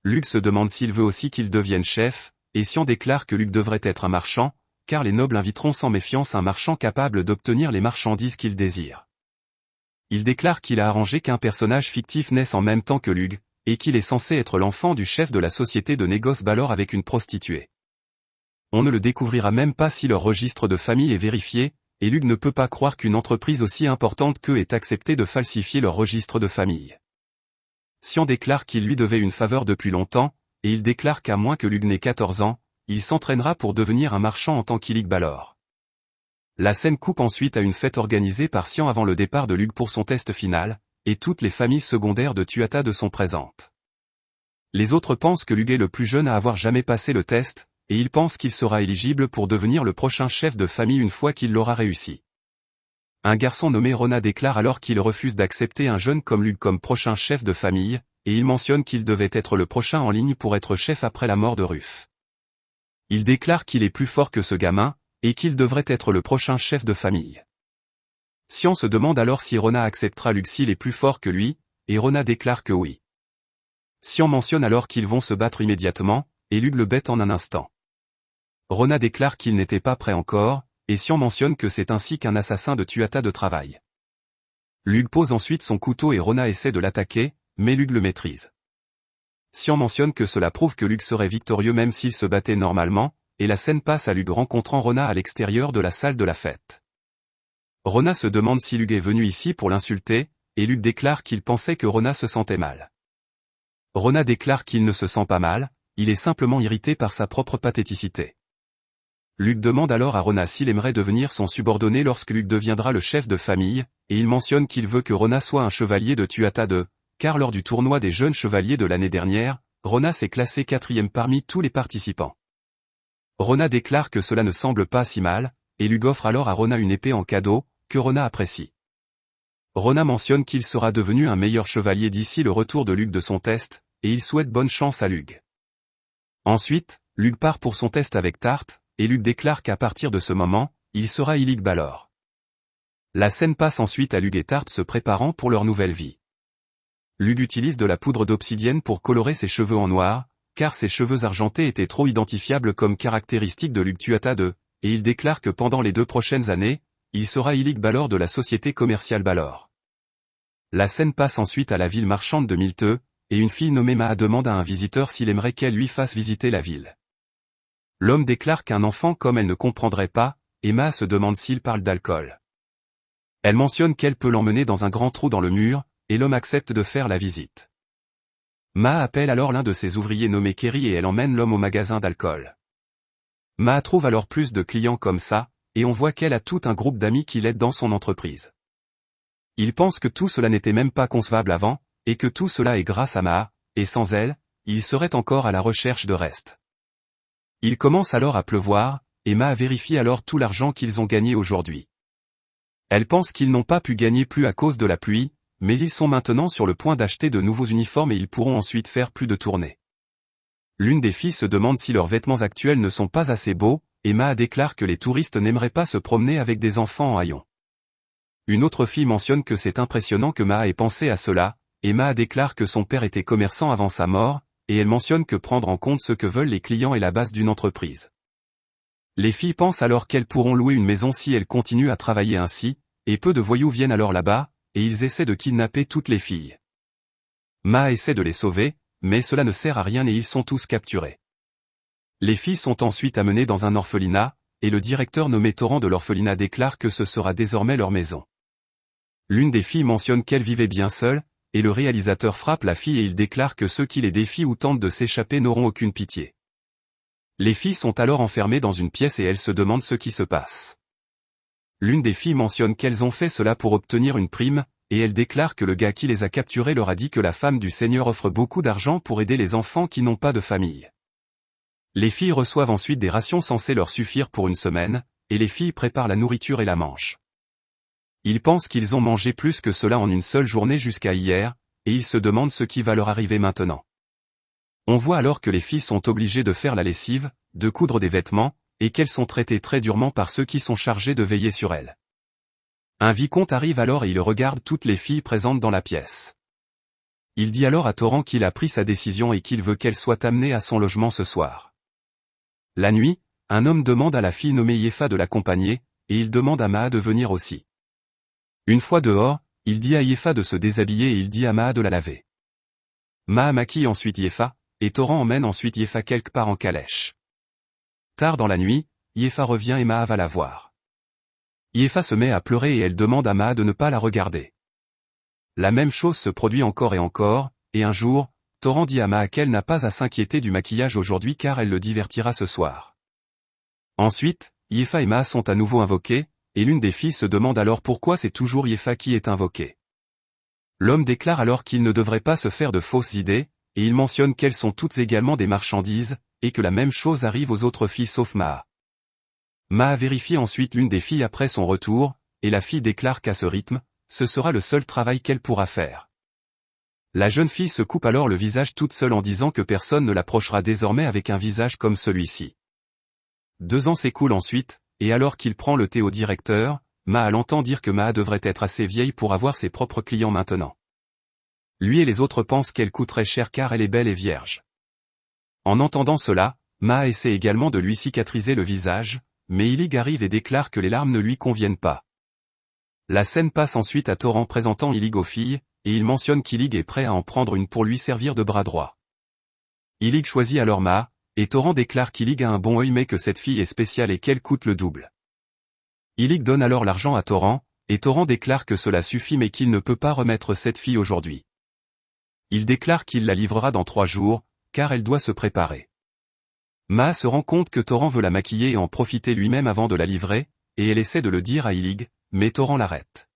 Luc se demande s'il veut aussi qu'il devienne chef, et Sion déclare que Luc devrait être un marchand, car les nobles inviteront sans méfiance un marchand capable d'obtenir les marchandises qu'ils désirent. Il déclare qu'il a arrangé qu'un personnage fictif naisse en même temps que Luc, et qu'il est censé être l'enfant du chef de la société de négoce Balor avec une prostituée. On ne le découvrira même pas si leur registre de famille est vérifié, et Luc ne peut pas croire qu'une entreprise aussi importante qu'eux ait accepté de falsifier leur registre de famille. Sion déclare qu'il lui devait une faveur depuis longtemps, et il déclare qu'à moins que Luc n'ait 14 ans, il s'entraînera pour devenir un marchand en tant qu'Ilig Balor. La scène coupe ensuite à une fête organisée par Sion avant le départ de Luc pour son test final, et toutes les familles secondaires de Tuatha 2 sont présentes. Les autres pensent que Luc est le plus jeune à avoir jamais passé le test, et ils pensent qu'il sera éligible pour devenir le prochain chef de famille une fois qu'il l'aura réussi. Un garçon nommé Rona déclare alors qu'il refuse d'accepter un jeune comme Luc comme prochain chef de famille, et il mentionne qu'il devait être le prochain en ligne pour être chef après la mort de Ruf. Il déclare qu'il est plus fort que ce gamin, et qu'il devrait être le prochain chef de famille. Sion se demande alors si Rona acceptera Luc s'il est plus fort que lui, et Rona déclare que oui. Xian mentionne alors qu'ils vont se battre immédiatement, et Luc le bête en un instant. Rona déclare qu'il n'était pas prêt encore, et Xian mentionne que c'est ainsi qu'un assassin de Tuatha de travail. Luc pose ensuite son couteau et Rona essaie de l'attaquer, mais Luc le maîtrise. Xian mentionne que cela prouve que Luc serait victorieux même s'il se battait normalement, et la scène passe à Luc rencontrant Rona à l'extérieur de la salle de la fête. Rona se demande si Luc est venu ici pour l'insulter, et Luc déclare qu'il pensait que Rona se sentait mal. Rona déclare qu'il ne se sent pas mal, il est simplement irrité par sa propre pathéticité. Luc demande alors à Rona s'il aimerait devenir son subordonné lorsque Luc deviendra le chef de famille, et il mentionne qu'il veut que Rona soit un chevalier de Tuatha II, car lors du tournoi des jeunes chevaliers de l'année dernière, Rona s'est classé 4e parmi tous les participants. Rona déclare que cela ne semble pas si mal, et Luc offre alors à Rona une épée en cadeau, que Rona apprécie. Rona mentionne qu'il sera devenu un meilleur chevalier d'ici le retour de Luc de son test, et il souhaite bonne chance à Luc. Ensuite, Luc part pour son test avec Tarte, et Luc déclare qu'à partir de ce moment, il sera Illic Balor. La scène passe ensuite à Luc et Tarte se préparant pour leur nouvelle vie. Luc utilise de la poudre d'obsidienne pour colorer ses cheveux en noir, car ses cheveux argentés étaient trop identifiables comme caractéristiques de Luc Tuatha II, et il déclare que pendant les 2 prochaines années, il sera Illic Balor de la société commerciale Balor. La scène passe ensuite à la ville marchande de Milteux, et une fille nommée Maa demande à un visiteur s'il aimerait qu'elle lui fasse visiter la ville. L'homme déclare qu'un enfant comme elle ne comprendrait pas, et Maa se demande s'il parle d'alcool. Elle mentionne qu'elle peut l'emmener dans un grand trou dans le mur, et l'homme accepte de faire la visite. Maa appelle alors l'un de ses ouvriers nommé Kerry et elle emmène l'homme au magasin d'alcool. Maa trouve alors plus de clients comme ça, et on voit qu'elle a tout un groupe d'amis qui l'aident dans son entreprise. Il pense que tout cela n'était même pas concevable avant, et que tout cela est grâce à Maa, et sans elle, il serait encore à la recherche de reste. Il commence alors à pleuvoir, et Maa vérifie alors tout l'argent qu'ils ont gagné aujourd'hui. Elle pense qu'ils n'ont pas pu gagner plus à cause de la pluie, mais ils sont maintenant sur le point d'acheter de nouveaux uniformes et ils pourront ensuite faire plus de tournées. L'une des filles se demande si leurs vêtements actuels ne sont pas assez beaux, et Maa déclare que les touristes n'aimeraient pas se promener avec des enfants en haillons. Une autre fille mentionne que c'est impressionnant que Maa ait pensé à cela, et Maa déclare que son père était commerçant avant sa mort, et elle mentionne que prendre en compte ce que veulent les clients est la base d'une entreprise. Les filles pensent alors qu'elles pourront louer une maison si elles continuent à travailler ainsi, et peu de voyous viennent alors là-bas, et ils essaient de kidnapper toutes les filles. Maa essaie de les sauver, mais cela ne sert à rien et ils sont tous capturés. Les filles sont ensuite amenées dans un orphelinat, et le directeur nommé Torrent de l'orphelinat déclare que ce sera désormais leur maison. L'une des filles mentionne qu'elle vivait bien seule, et le réalisateur frappe la fille et il déclare que ceux qui les défient ou tentent de s'échapper n'auront aucune pitié. Les filles sont alors enfermées dans une pièce et elles se demandent ce qui se passe. L'une des filles mentionne qu'elles ont fait cela pour obtenir une prime, et elle déclare que le gars qui les a capturées leur a dit que la femme du Seigneur offre beaucoup d'argent pour aider les enfants qui n'ont pas de famille. Les filles reçoivent ensuite des rations censées leur suffire pour une semaine, et les filles préparent la nourriture et la mangent. Ils pensent qu'ils ont mangé plus que cela en une seule journée jusqu'à hier, et ils se demandent ce qui va leur arriver maintenant. On voit alors que les filles sont obligées de faire la lessive, de coudre des vêtements, et qu'elles sont traitées très durement par ceux qui sont chargés de veiller sur elles. Un vicomte arrive alors et il regarde toutes les filles présentes dans la pièce. Il dit alors à Torrent qu'il a pris sa décision et qu'il veut qu'elle soit amenée à son logement ce soir. La nuit, un homme demande à la fille nommée Yefa de l'accompagner, et il demande à Maa de venir aussi. Une fois dehors, il dit à Yefa de se déshabiller et il dit à Maa de la laver. Maa maquille ensuite Yefa, et Torrent emmène ensuite Yefa quelque part en calèche. Tard dans la nuit, Yefa revient et Maa va la voir. Yefa se met à pleurer et elle demande à Maa de ne pas la regarder. La même chose se produit encore, et un jour, Torrent dit à Maa qu'elle n'a pas à s'inquiéter du maquillage aujourd'hui car elle le divertira ce soir. Ensuite, Yefa et Maa sont à nouveau invoqués, et l'une des filles se demande alors pourquoi c'est toujours Yefa qui est invoquée. L'homme déclare alors qu'il ne devrait pas se faire de fausses idées, et il mentionne qu'elles sont toutes également des marchandises, et que la même chose arrive aux autres filles sauf Maa. Maa vérifie ensuite l'une des filles après son retour, et la fille déclare qu'à ce rythme, ce sera le seul travail qu'elle pourra faire. La jeune fille se coupe alors le visage toute seule en disant que personne ne l'approchera désormais avec un visage comme celui-ci. 2 ans s'écoulent ensuite, et alors qu'il prend le thé au directeur, Maa l'entend dire que Maa devrait être assez vieille pour avoir ses propres clients maintenant. Lui et les autres pensent qu'elle coûterait cher car elle est belle et vierge. En entendant cela, Maa essaie également de lui cicatriser le visage, mais Illig arrive et déclare que les larmes ne lui conviennent pas. La scène passe ensuite à Torrent présentant Illig aux filles, et il mentionne qu'Illig est prêt à en prendre une pour lui servir de bras droit. Illig choisit alors Maa, et Torrent déclare qu'Illig a un bon œil mais que cette fille est spéciale et qu'elle coûte le double. Illig donne alors l'argent à Torrent, et Torrent déclare que cela suffit mais qu'il ne peut pas remettre cette fille aujourd'hui. Il déclare qu'il la livrera dans 3 jours, car elle doit se préparer. Maa se rend compte que Torrent veut la maquiller et en profiter lui-même avant de la livrer, et elle essaie de le dire à Illig, mais Torrent l'arrête.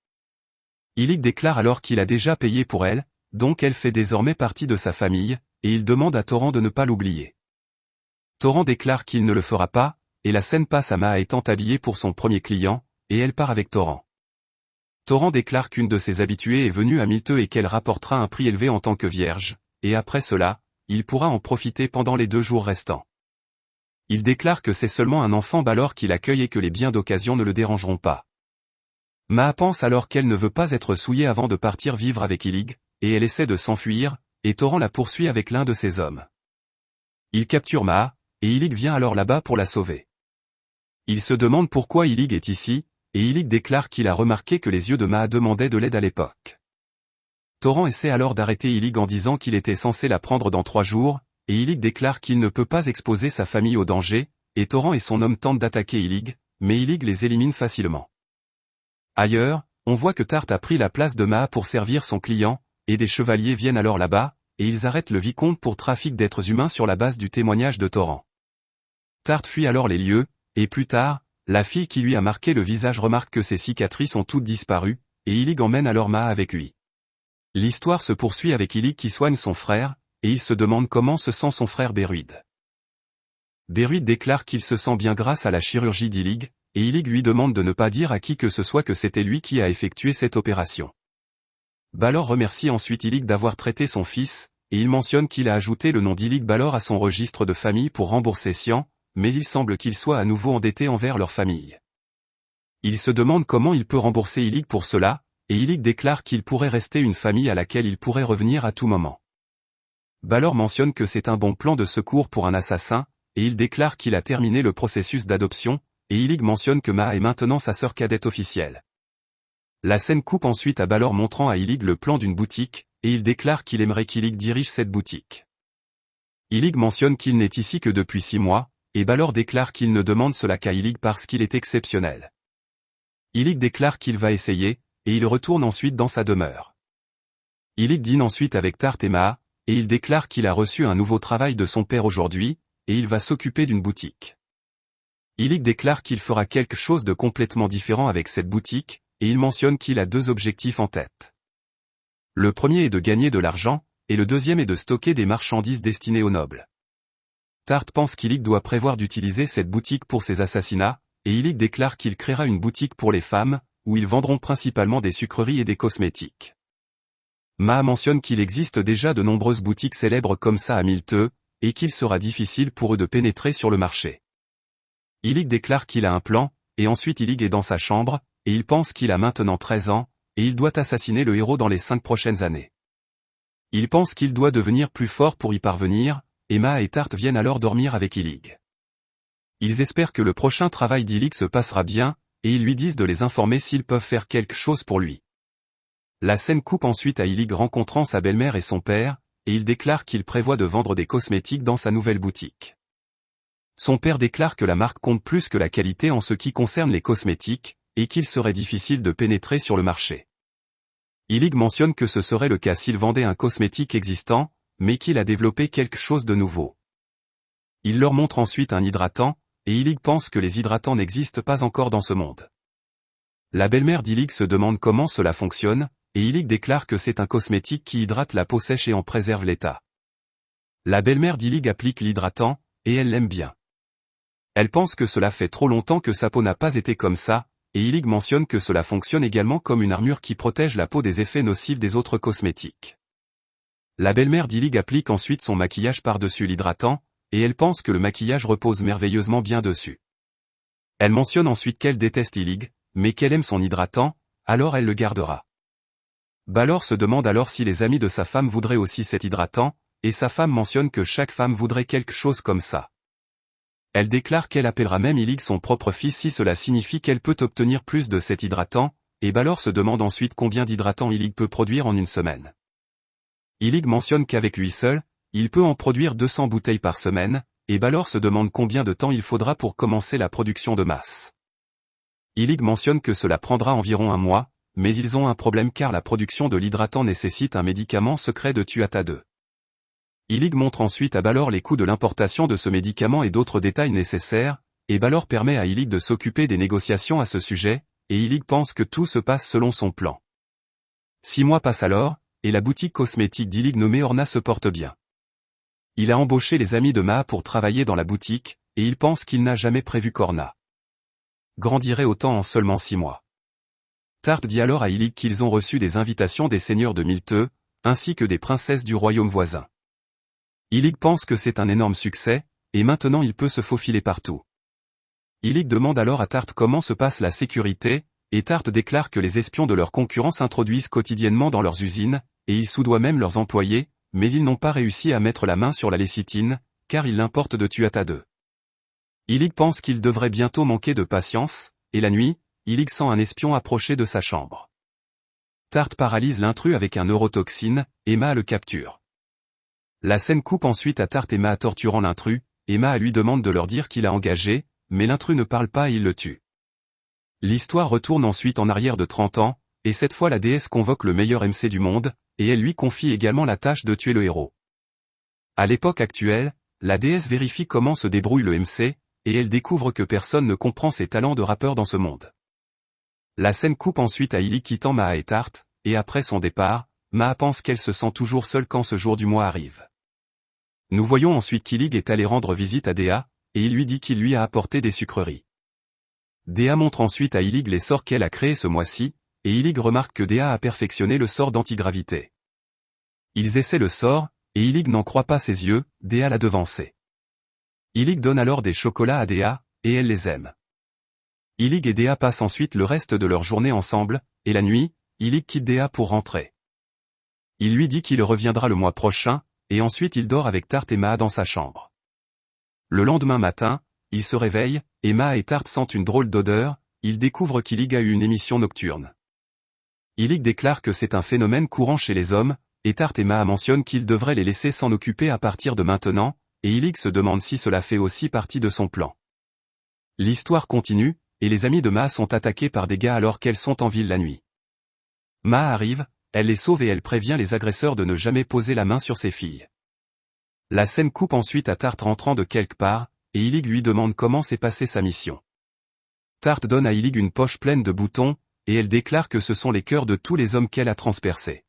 Illig déclare alors qu'il a déjà payé pour elle, donc elle fait désormais partie de sa famille, et il demande à Torrent de ne pas l'oublier. Torrent déclare qu'il ne le fera pas, et la scène passe à Maa étant habillée pour son premier client, et elle part avec Torrent. Torrent déclare qu'une de ses habituées est venue à Milteux et qu'elle rapportera un prix élevé en tant que vierge, et après cela, il pourra en profiter pendant les 2 jours restants. Il déclare que c'est seulement un enfant Balor qui l'accueille et que les biens d'occasion ne le dérangeront pas. Maa pense alors qu'elle ne veut pas être souillée avant de partir vivre avec Illig, et elle essaie de s'enfuir, et Torrent la poursuit avec l'un de ses hommes. Il capture Maa, et Illig vient alors là-bas pour la sauver. Il se demande pourquoi Illig est ici, et Illig déclare qu'il a remarqué que les yeux de Maa demandaient de l'aide à l'époque. Torrent essaie alors d'arrêter Illig en disant qu'il était censé la prendre dans 3 jours, et Illig déclare qu'il ne peut pas exposer sa famille au danger, et Torrent et son homme tentent d'attaquer Illig, mais Illig les élimine facilement. Ailleurs, on voit que Tart a pris la place de Maa pour servir son client, et des chevaliers viennent alors là-bas, et ils arrêtent le vicomte pour trafic d'êtres humains sur la base du témoignage de Torrent. Tart fuit alors les lieux, et plus tard, la fille qui lui a marqué le visage remarque que ses cicatrices ont toutes disparu, et Illig emmène alors Maa avec lui. L'histoire se poursuit avec Illig qui soigne son frère, et il se demande comment se sent son frère Beruid. Beruid déclare qu'il se sent bien grâce à la chirurgie d'Illig, et Illig lui demande de ne pas dire à qui que ce soit que c'était lui qui a effectué cette opération. Balor remercie ensuite Illig d'avoir traité son fils, et il mentionne qu'il a ajouté le nom d'Illig Balor à son registre de famille pour rembourser Sian, mais il semble qu'il soit à nouveau endetté envers leur famille. Il se demande comment il peut rembourser Illig pour cela, et Illig déclare qu'il pourrait rester une famille à laquelle il pourrait revenir à tout moment. Balor mentionne que c'est un bon plan de secours pour un assassin, et il déclare qu'il a terminé le processus d'adoption, et Illig mentionne que Maa est maintenant sa sœur cadette officielle. La scène coupe ensuite à Balor montrant à Illig le plan d'une boutique, et il déclare qu'il aimerait qu'Illig dirige cette boutique. Illig mentionne qu'il n'est ici que depuis 6 mois, et Balor déclare qu'il ne demande cela qu'à Illig parce qu'il est exceptionnel. Illig déclare qu'il va essayer, et il retourne ensuite dans sa demeure. Illig dîne ensuite avec Tart et Maa, et il déclare qu'il a reçu un nouveau travail de son père aujourd'hui, et il va s'occuper d'une boutique. Illig déclare qu'il fera quelque chose de complètement différent avec cette boutique, et il mentionne qu'il a 2 objectifs en tête. Le premier est de gagner de l'argent, et le deuxième est de stocker des marchandises destinées aux nobles. Tart pense qu'Illig doit prévoir d'utiliser cette boutique pour ses assassinats, et Illig déclare qu'il créera une boutique pour les femmes, où ils vendront principalement des sucreries et des cosmétiques. Maa mentionne qu'il existe déjà de nombreuses boutiques célèbres comme ça à Milteux, et qu'il sera difficile pour eux de pénétrer sur le marché. Illig déclare qu'il a un plan, et ensuite Illig est dans sa chambre, et il pense qu'il a maintenant 13 ans, et il doit assassiner le héros dans les 5 prochaines années. Il pense qu'il doit devenir plus fort pour y parvenir, et Maa et Tart viennent alors dormir avec Illig. Ils espèrent que le prochain travail d'Illig se passera bien, et ils lui disent de les informer s'ils peuvent faire quelque chose pour lui. La scène coupe ensuite à Illig rencontrant sa belle-mère et son père, et il déclare qu'il prévoit de vendre des cosmétiques dans sa nouvelle boutique. Son père déclare que la marque compte plus que la qualité en ce qui concerne les cosmétiques, et qu'il serait difficile de pénétrer sur le marché. Illig mentionne que ce serait le cas s'il vendait un cosmétique existant, mais qu'il a développé quelque chose de nouveau. Il leur montre ensuite un hydratant, et Illig pense que les hydratants n'existent pas encore dans ce monde. La belle-mère d'Illig se demande comment cela fonctionne, et Illig déclare que c'est un cosmétique qui hydrate la peau sèche et en préserve l'état. La belle-mère d'Illig applique l'hydratant, et elle l'aime bien. Elle pense que cela fait trop longtemps que sa peau n'a pas été comme ça, et Illig mentionne que cela fonctionne également comme une armure qui protège la peau des effets nocifs des autres cosmétiques. La belle-mère d'Illig applique ensuite son maquillage par-dessus l'hydratant, et elle pense que le maquillage repose merveilleusement bien dessus. Elle mentionne ensuite qu'elle déteste Illig, mais qu'elle aime son hydratant, alors elle le gardera. Balor se demande alors si les amis de sa femme voudraient aussi cet hydratant, et sa femme mentionne que chaque femme voudrait quelque chose comme ça. Elle déclare qu'elle appellera même Illig son propre fils si cela signifie qu'elle peut obtenir plus de cet hydratant, et Balor se demande ensuite combien d'hydratants Illig peut produire en une semaine. Illig mentionne qu'avec lui seul, il peut en produire 200 bouteilles par semaine, et Balor se demande combien de temps il faudra pour commencer la production de masse. Illig mentionne que cela prendra environ un mois, mais ils ont un problème car la production de l'hydratant nécessite un médicament secret de Tuatha II. Illig montre ensuite à Balor les coûts de l'importation de ce médicament et d'autres détails nécessaires, et Balor permet à Illig de s'occuper des négociations à ce sujet, et Illig pense que tout se passe selon son plan. 6 mois passent alors, et la boutique cosmétique d'Illig nommée Orna se porte bien. Il a embauché les amis de Maa pour travailler dans la boutique, et il pense qu'il n'a jamais prévu qu'Orna grandirait autant en seulement 6 mois. Tart dit alors à Illig qu'ils ont reçu des invitations des seigneurs de Milteux, ainsi que des princesses du royaume voisin. Illig pense que c'est un énorme succès, et maintenant il peut se faufiler partout. Illig demande alors à Tart comment se passe la sécurité, et Tart déclare que les espions de leurs concurrents s'introduisent quotidiennement dans leurs usines, et ils soudoient même leurs employés, mais ils n'ont pas réussi à mettre la main sur la lécithine, car ils l'importent de Tuatha II. Illig pense qu'il devrait bientôt manquer de patience, et la nuit, Illig sent un espion approcher de sa chambre. Tart paralyse l'intrus avec un neurotoxine, et Maa le capture. La scène coupe ensuite à Tart et Maa torturant l'intrus, et Maa lui demande de leur dire qu'il a engagé, mais l'intrus ne parle pas et il le tue. L'histoire retourne ensuite en arrière de 30 ans, et cette fois la déesse convoque le meilleur MC du monde, et elle lui confie également la tâche de tuer le héros. À l'époque actuelle, la déesse vérifie comment se débrouille le MC, et elle découvre que personne ne comprend ses talents de rappeur dans ce monde. La scène coupe ensuite à Illig quittant Maa et Tart, et après son départ, Maa pense qu'elle se sent toujours seule quand ce jour du mois arrive. Nous voyons ensuite qu'Illig est allé rendre visite à Dea, et il lui dit qu'il lui a apporté des sucreries. Dea montre ensuite à Illig les sorts qu'elle a créés ce mois-ci, et Illig remarque que Dea a perfectionné le sort d'antigravité. Ils essaient le sort, et Illig n'en croit pas ses yeux, Dea l'a devancé. Illig donne alors des chocolats à Dea, et elle les aime. Illig et Dea passent ensuite le reste de leur journée ensemble, et la nuit, Illig quitte Dea pour rentrer. Il lui dit qu'il reviendra le mois prochain, et ensuite il dort avec Tart et Maa dans sa chambre. Le lendemain matin, il se réveille, et Maa et Tart sentent une drôle d'odeur, ils découvrent qu'Illig a eu une émission nocturne. Illig déclare que c'est un phénomène courant chez les hommes, et Tart et Maa mentionnent qu'il devrait les laisser s'en occuper à partir de maintenant, et Illig se demande si cela fait aussi partie de son plan. L'histoire continue, et les amis de Maa sont attaqués par des gars alors qu'elles sont en ville la nuit. Maa arrive, elle les sauve et elle prévient les agresseurs de ne jamais poser la main sur ses filles. La scène coupe ensuite à Tart rentrant de quelque part, et Illig lui demande comment s'est passée sa mission. Tart donne à Illig une poche pleine de boutons, et elle déclare que ce sont les cœurs de tous les hommes qu'elle a transpercés.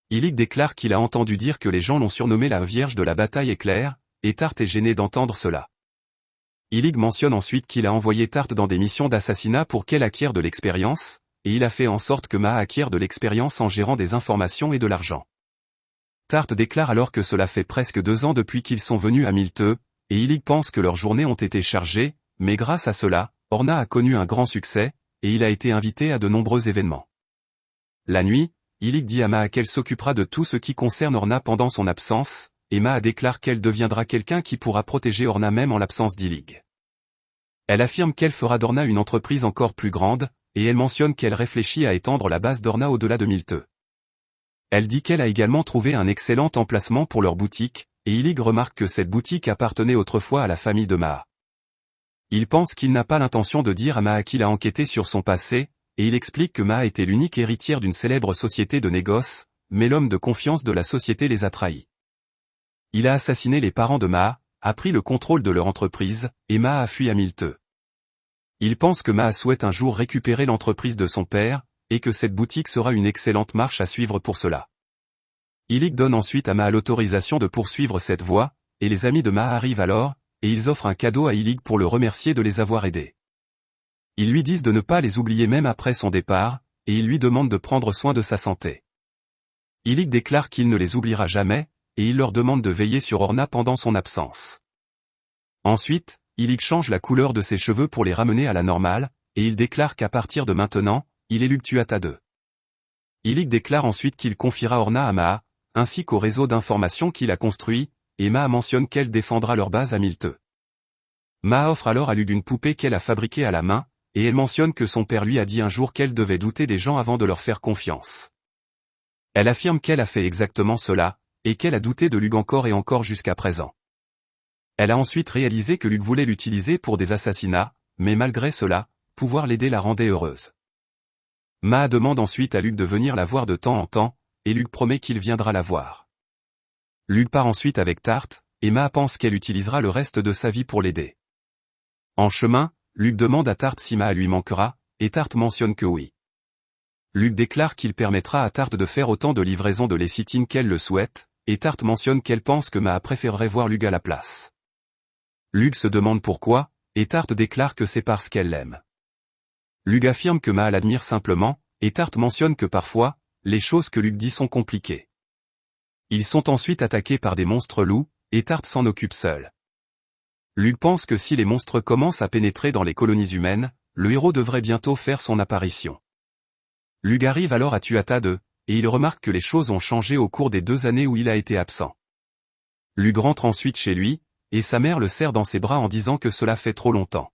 Illig déclare qu'il a entendu dire que les gens l'ont surnommée la Vierge de la bataille éclair, et Tart est gêné d'entendre cela. Illig mentionne ensuite qu'il a envoyé Tart dans des missions d'assassinat pour qu'elle acquiert de l'expérience, et il a fait en sorte que Maa acquiert de l'expérience en gérant des informations et de l'argent. Tart déclare alors que cela fait presque 2 ans depuis qu'ils sont venus à Milteux, et Illig pense que leurs journées ont été chargées, mais grâce à cela, Orna a connu un grand succès, et il a été invité à de nombreux événements. La nuit, Illig dit à Maa qu'elle s'occupera de tout ce qui concerne Orna pendant son absence, et Maa déclare qu'elle deviendra quelqu'un qui pourra protéger Orna même en l'absence d'Illig. Elle affirme qu'elle fera d'Orna une entreprise encore plus grande, et elle mentionne qu'elle réfléchit à étendre la base d'Orna au-delà de Milteux. Elle dit qu'elle a également trouvé un excellent emplacement pour leur boutique, et Illig remarque que cette boutique appartenait autrefois à la famille de Maa. Il pense qu'il n'a pas l'intention de dire à Maa qu'il a enquêté sur son passé, et il explique que Maa était l'unique héritière d'une célèbre société de négoce, mais l'homme de confiance de la société les a trahis. Il a assassiné les parents de Maa, a pris le contrôle de leur entreprise, et Maa a fui à Milteux. Il pense que Maa souhaite un jour récupérer l'entreprise de son père, et que cette boutique sera une excellente marche à suivre pour cela. Illig donne ensuite à Maa l'autorisation de poursuivre cette voie, et les amis de Maa arrivent alors, et ils offrent un cadeau à Illig pour le remercier de les avoir aidés. Ils lui disent de ne pas les oublier même après son départ, et ils lui demandent de prendre soin de sa santé. Illig déclare qu'il ne les oubliera jamais, et il leur demande de veiller sur Orna pendant son absence. Ensuite, Illig change la couleur de ses cheveux pour les ramener à la normale, et il déclare qu'à partir de maintenant, il élude Tuatha II. Illig déclare ensuite qu'il confiera Orna à Maa, ainsi qu'au réseau d'information qu'il a construit, et Maa mentionne qu'elle défendra leur base à Milte. Maa offre alors à Lug une poupée qu'elle a fabriquée à la main, et elle mentionne que son père lui a dit un jour qu'elle devait douter des gens avant de leur faire confiance. Elle affirme qu'elle a fait exactement cela, et qu'elle a douté de Lug encore et encore jusqu'à présent. Elle a ensuite réalisé que Lug voulait l'utiliser pour des assassinats, mais malgré cela, pouvoir l'aider la rendait heureuse. Maa demande ensuite à Lug de venir la voir de temps en temps, et Lug promet qu'il viendra la voir. Lug part ensuite avec Tarte, et Maa pense qu'elle utilisera le reste de sa vie pour l'aider. En chemin, Lug demande à Tarte si Maa lui manquera, et Tarte mentionne que oui. Lug déclare qu'il permettra à Tarte de faire autant de livraisons de lécithine qu'elle le souhaite, et Tarte mentionne qu'elle pense que Maa préférerait voir Lug à la place. Lug se demande pourquoi, et Tarte déclare que c'est parce qu'elle l'aime. Lug affirme que Maa l'admire simplement, et Tarte mentionne que parfois, les choses que Lug dit sont compliquées. Ils sont ensuite attaqués par des monstres loups, et Tarte s'en occupe seul. Lug pense que si les monstres commencent à pénétrer dans les colonies humaines, le héros devrait bientôt faire son apparition. Lug arrive alors à Tuatha 2, et il remarque que les choses ont changé au cours des 2 années où il a été absent. Lug rentre ensuite chez lui, et sa mère le serre dans ses bras en disant que cela fait trop longtemps.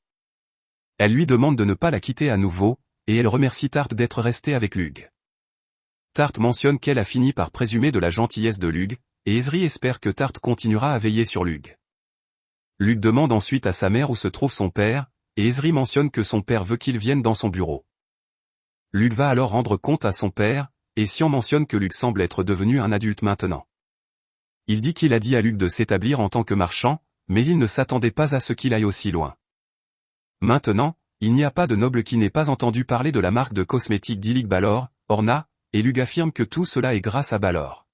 Elle lui demande de ne pas la quitter à nouveau, et elle remercie Tarte d'être restée avec Lug. Tarte mentionne qu'elle a fini par présumer de la gentillesse de Lug, et Ezri espère que Tarte continuera à veiller sur Lug. Lug demande ensuite à sa mère où se trouve son père, et Ezri mentionne que son père veut qu'il vienne dans son bureau. Lug va alors rendre compte à son père, et Sian mentionne que Lug semble être devenu un adulte maintenant. Il dit qu'il a dit à Lug de s'établir en tant que marchand, mais il ne s'attendait pas à ce qu'il aille aussi loin. Maintenant, il n'y a pas de noble qui n'ait pas entendu parler de la marque de cosmétiques d'Illig Balor, Orna, et Lug affirme que tout cela est grâce à Balor.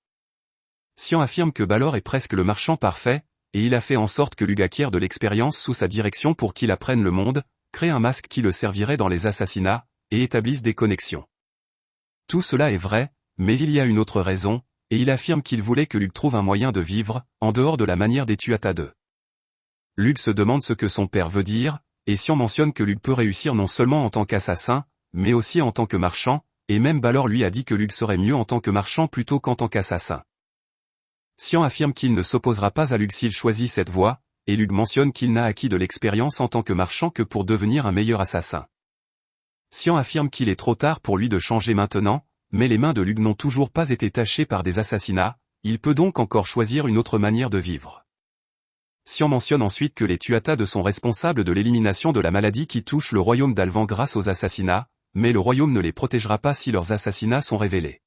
Sian affirme que Balor est presque le marchand parfait, et il a fait en sorte que Lug acquiert de l'expérience sous sa direction pour qu'il apprenne le monde, crée un masque qui le servirait dans les assassinats, et établisse des connexions. Tout cela est vrai, mais il y a une autre raison, et il affirme qu'il voulait que Lug trouve un moyen de vivre, en dehors de la manière des Tuatha 2. Lug se demande ce que son père veut dire, et Sian mentionne que Lug peut réussir non seulement en tant qu'assassin, mais aussi en tant que marchand, et même Balor lui a dit que Lug serait mieux en tant que marchand plutôt qu'en tant qu'assassin. Sian affirme qu'il ne s'opposera pas à Lug s'il choisit cette voie, et Lug mentionne qu'il n'a acquis de l'expérience en tant que marchand que pour devenir un meilleur assassin. Sian affirme qu'il est trop tard pour lui de changer maintenant, mais les mains de Lug n'ont toujours pas été tachées par des assassinats, il peut donc encore choisir une autre manière de vivre. Sian mentionne ensuite que les Tuatha 2 sont responsables de l'élimination de la maladie qui touche le royaume d'Alvan grâce aux assassinats, mais le royaume ne les protégera pas si leurs assassinats sont révélés.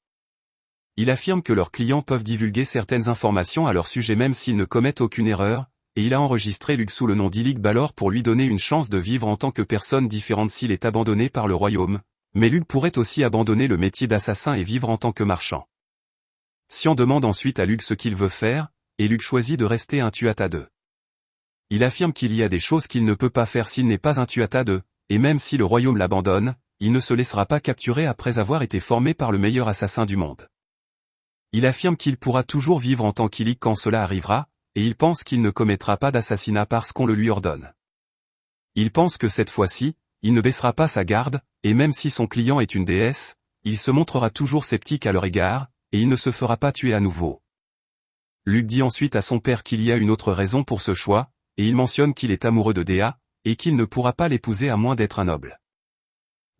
Il affirme que leurs clients peuvent divulguer certaines informations à leur sujet même s'ils ne commettent aucune erreur, et il a enregistré Lug sous le nom d'Illig Balor pour lui donner une chance de vivre en tant que personne différente s'il est abandonné par le royaume, mais Lug pourrait aussi abandonner le métier d'assassin et vivre en tant que marchand. Sian demande ensuite à Lug ce qu'il veut faire, et Lug choisit de rester un Tuatha 2. Il affirme qu'il y a des choses qu'il ne peut pas faire s'il n'est pas un Tuatha 2, et même si le royaume l'abandonne, il ne se laissera pas capturer après avoir été formé par le meilleur assassin du monde. Il affirme qu'il pourra toujours vivre en tant qu'Illig quand cela arrivera, et il pense qu'il ne commettra pas d'assassinat parce qu'on le lui ordonne. Il pense que cette fois-ci, il ne baissera pas sa garde, et même si son client est une déesse, il se montrera toujours sceptique à leur égard, et il ne se fera pas tuer à nouveau. Lug dit ensuite à son père qu'il y a une autre raison pour ce choix, et il mentionne qu'il est amoureux de Dea, et qu'il ne pourra pas l'épouser à moins d'être un noble.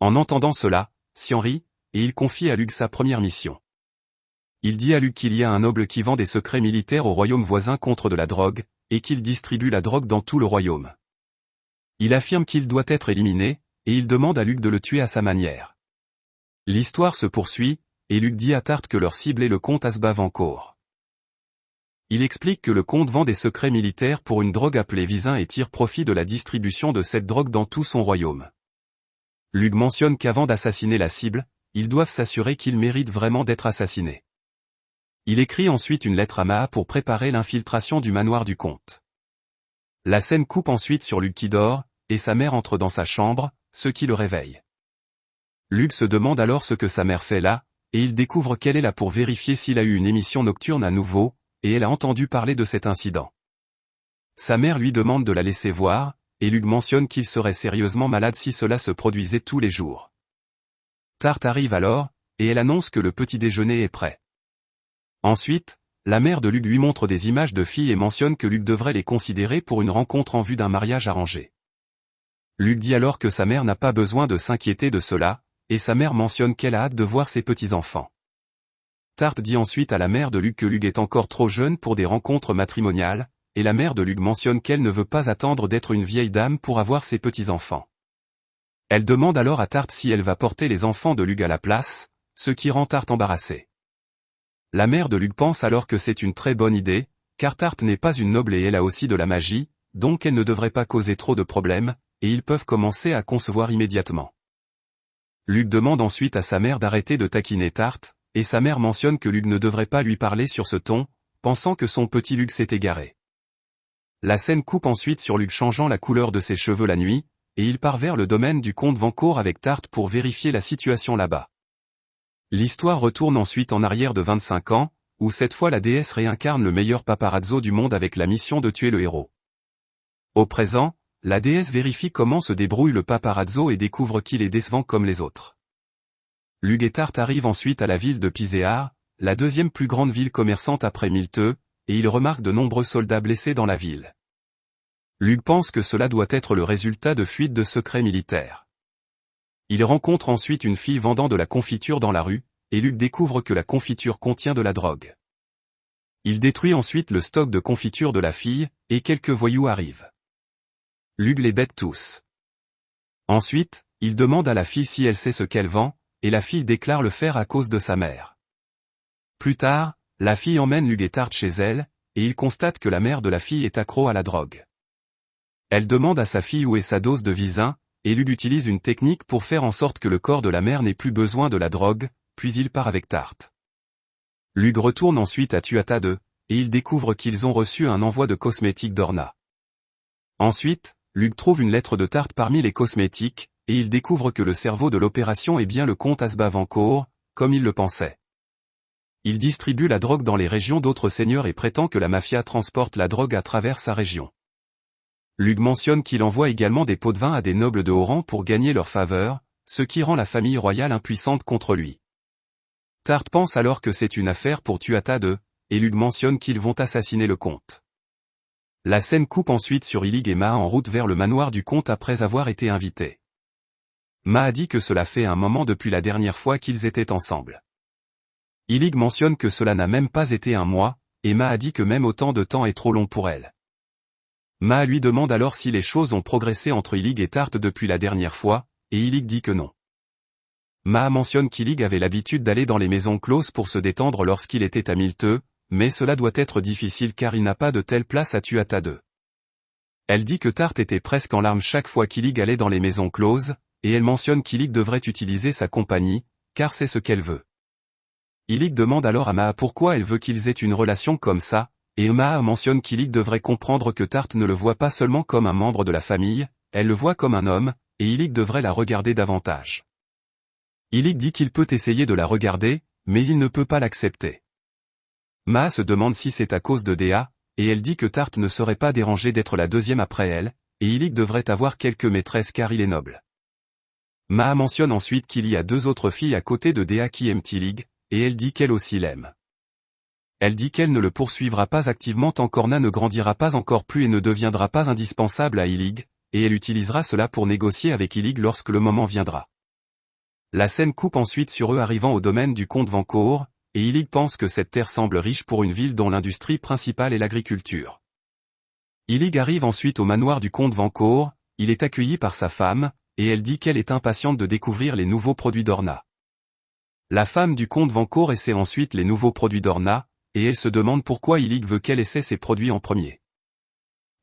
En entendant cela, Sian rit, et il confie à Lug sa première mission. Il dit à Lug qu'il y a un noble qui vend des secrets militaires au royaume voisin contre de la drogue, et qu'il distribue la drogue dans tout le royaume. Il affirme qu'il doit être éliminé, et il demande à Lug de le tuer à sa manière. L'histoire se poursuit, et Lug dit à Tarte que leur cible est le comte Asbavancourt. Il explique que le comte vend des secrets militaires pour une drogue appelée Visin et tire profit de la distribution de cette drogue dans tout son royaume. Lug mentionne qu'avant d'assassiner la cible, ils doivent s'assurer qu'ils méritent vraiment d'être assassinés. Il écrit ensuite une lettre à Maa pour préparer l'infiltration du manoir du comte. La scène coupe ensuite sur Lug qui dort, et sa mère entre dans sa chambre, ce qui le réveille. Lug se demande alors ce que sa mère fait là, et il découvre qu'elle est là pour vérifier s'il a eu une émission nocturne à nouveau, et elle a entendu parler de cet incident. Sa mère lui demande de la laisser voir, et Lug mentionne qu'il serait sérieusement malade si cela se produisait tous les jours. Tarte arrive alors, et elle annonce que le petit déjeuner est prêt. Ensuite, la mère de Luc lui montre des images de filles et mentionne que Luc devrait les considérer pour une rencontre en vue d'un mariage arrangé. Luc dit alors que sa mère n'a pas besoin de s'inquiéter de cela, et sa mère mentionne qu'elle a hâte de voir ses petits-enfants. Tarte dit ensuite à la mère de Luc que Luc est encore trop jeune pour des rencontres matrimoniales, et la mère de Luc mentionne qu'elle ne veut pas attendre d'être une vieille dame pour avoir ses petits-enfants. Elle demande alors à Tarte si elle va porter les enfants de Luc à la place, ce qui rend Tarte embarrassée. La mère de Luc pense alors que c'est une très bonne idée, car Tarte n'est pas une noble et elle a aussi de la magie, donc elle ne devrait pas causer trop de problèmes, et ils peuvent commencer à concevoir immédiatement. Luc demande ensuite à sa mère d'arrêter de taquiner Tarte, et sa mère mentionne que Luc ne devrait pas lui parler sur ce ton, pensant que son petit Luc s'est égaré. La scène coupe ensuite sur Luc changeant la couleur de ses cheveux la nuit, et il part vers le domaine du comte Vancourt avec Tarte pour vérifier la situation là-bas. L'histoire retourne ensuite en arrière de 25 ans, où cette fois la déesse réincarne le meilleur paparazzo du monde avec la mission de tuer le héros. Au présent, la déesse vérifie comment se débrouille le paparazzo et découvre qu'il est décevant comme les autres. Luc et Tarte arrivent ensuite à la ville de Piséar, la deuxième plus grande ville commerçante après Milteux, et ils remarquent de nombreux soldats blessés dans la ville. Luc pense que cela doit être le résultat de fuites de secrets militaires. Il rencontre ensuite une fille vendant de la confiture dans la rue, et Luc découvre que la confiture contient de la drogue. Il détruit ensuite le stock de confiture de la fille, et quelques voyous arrivent. Luc les bête tous. Ensuite, il demande à la fille si elle sait ce qu'elle vend, et la fille déclare le faire à cause de sa mère. Plus tard, la fille emmène Luc et Tarte chez elle, et il constate que la mère de la fille est accro à la drogue. Elle demande à sa fille où est sa dose de Visin, et Luc utilise une technique pour faire en sorte que le corps de la mère n'ait plus besoin de la drogue, puis il part avec Tarte. Luc retourne ensuite à Tuatha 2, et il découvre qu'ils ont reçu un envoi de cosmétiques d'Orna. Ensuite, Luc trouve une lettre de Tarte parmi les cosmétiques, et il découvre que le cerveau de l'opération est bien le comte Asba Vancourt, comme il le pensait. Il distribue la drogue dans les régions d'autres seigneurs et prétend que la mafia transporte la drogue à travers sa région. Luc mentionne qu'il envoie également des pots de vin à des nobles de haut rang pour gagner leur faveur, ce qui rend la famille royale impuissante contre lui. Tarte pense alors que c'est une affaire pour Tuatha 2, et Luc mentionne qu'ils vont assassiner le comte. La scène coupe ensuite sur Illig et Maa en route vers le manoir du comte après avoir été invités. Maa a dit que cela fait un moment depuis la dernière fois qu'ils étaient ensemble. Illig mentionne que cela n'a même pas été un mois, et Maa a dit que même autant de temps est trop long pour elle. Maa lui demande alors si les choses ont progressé entre Illig et Tarte depuis la dernière fois, et Illig dit que non. Maa mentionne qu'Illig avait l'habitude d'aller dans les maisons closes pour se détendre lorsqu'il était à Milteux, mais cela doit être difficile car il n'a pas de telle place à Tuatha 2. Elle dit que Tarte était presque en larmes chaque fois qu'Illig allait dans les maisons closes, et elle mentionne qu'Illig devrait utiliser sa compagnie, car c'est ce qu'elle veut. Illig demande alors à Maa pourquoi elle veut qu'ils aient une relation comme ça, et Maa mentionne qu'Illig devrait comprendre que Tarte ne le voit pas seulement comme un membre de la famille, elle le voit comme un homme, et Illig devrait la regarder davantage. Illig dit qu'il peut essayer de la regarder, mais il ne peut pas l'accepter. Maa se demande si c'est à cause de Dea, et elle dit que Tarte ne serait pas dérangée d'être la deuxième après elle, et Illig devrait avoir quelques maîtresses car il est noble. Maa mentionne ensuite qu'il y a 2 autres filles à côté de Dea qui aiment Illig, et elle dit qu'elle aussi l'aime. Elle dit qu'elle ne le poursuivra pas activement tant qu'Orna ne grandira pas encore plus et ne deviendra pas indispensable à Illig, et elle utilisera cela pour négocier avec Illig lorsque le moment viendra. La scène coupe ensuite sur eux arrivant au domaine du comte Vancourt, et Illig pense que cette terre semble riche pour une ville dont l'industrie principale est l'agriculture. Illig arrive ensuite au manoir du comte Vancourt, il est accueilli par sa femme, et elle dit qu'elle est impatiente de découvrir les nouveaux produits d'Orna. La femme du comte Vancourt essaie ensuite les nouveaux produits d'Orna, et elle se demande pourquoi Illig veut qu'elle essaie ses produits en premier.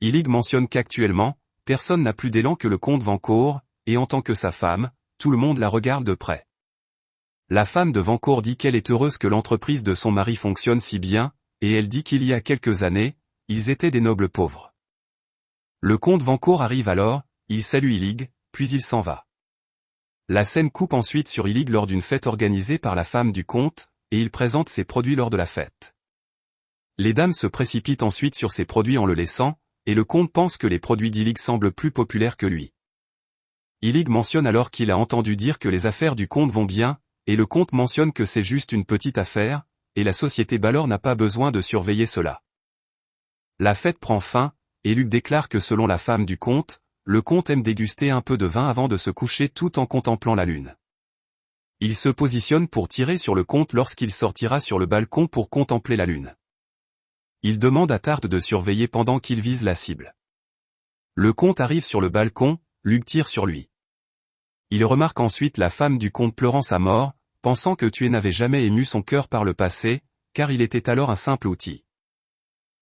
Illig mentionne qu'actuellement, personne n'a plus d'élan que le comte Vancourt, et en tant que sa femme, tout le monde la regarde de près. La femme de Vancourt dit qu'elle est heureuse que l'entreprise de son mari fonctionne si bien, et elle dit qu'il y a quelques années, ils étaient des nobles pauvres. Le comte Vancourt arrive alors, il salue Illig, puis il s'en va. La scène coupe ensuite sur Illig lors d'une fête organisée par la femme du comte, et il présente ses produits lors de la fête. Les dames se précipitent ensuite sur ses produits en le laissant, et le comte pense que les produits d'Illig semblent plus populaires que lui. Illig mentionne alors qu'il a entendu dire que les affaires du comte vont bien, et le comte mentionne que c'est juste une petite affaire, et la société Balor n'a pas besoin de surveiller cela. La fête prend fin, et Luc déclare que selon la femme du comte, le comte aime déguster un peu de vin avant de se coucher tout en contemplant la lune. Il se positionne pour tirer sur le comte lorsqu'il sortira sur le balcon pour contempler la lune. Il demande à Tarte de surveiller pendant qu'il vise la cible. Le comte arrive sur le balcon, Luc tire sur lui. Il remarque ensuite la femme du comte pleurant sa mort, pensant que tuer n'avait jamais ému son cœur par le passé, car il était alors un simple outil.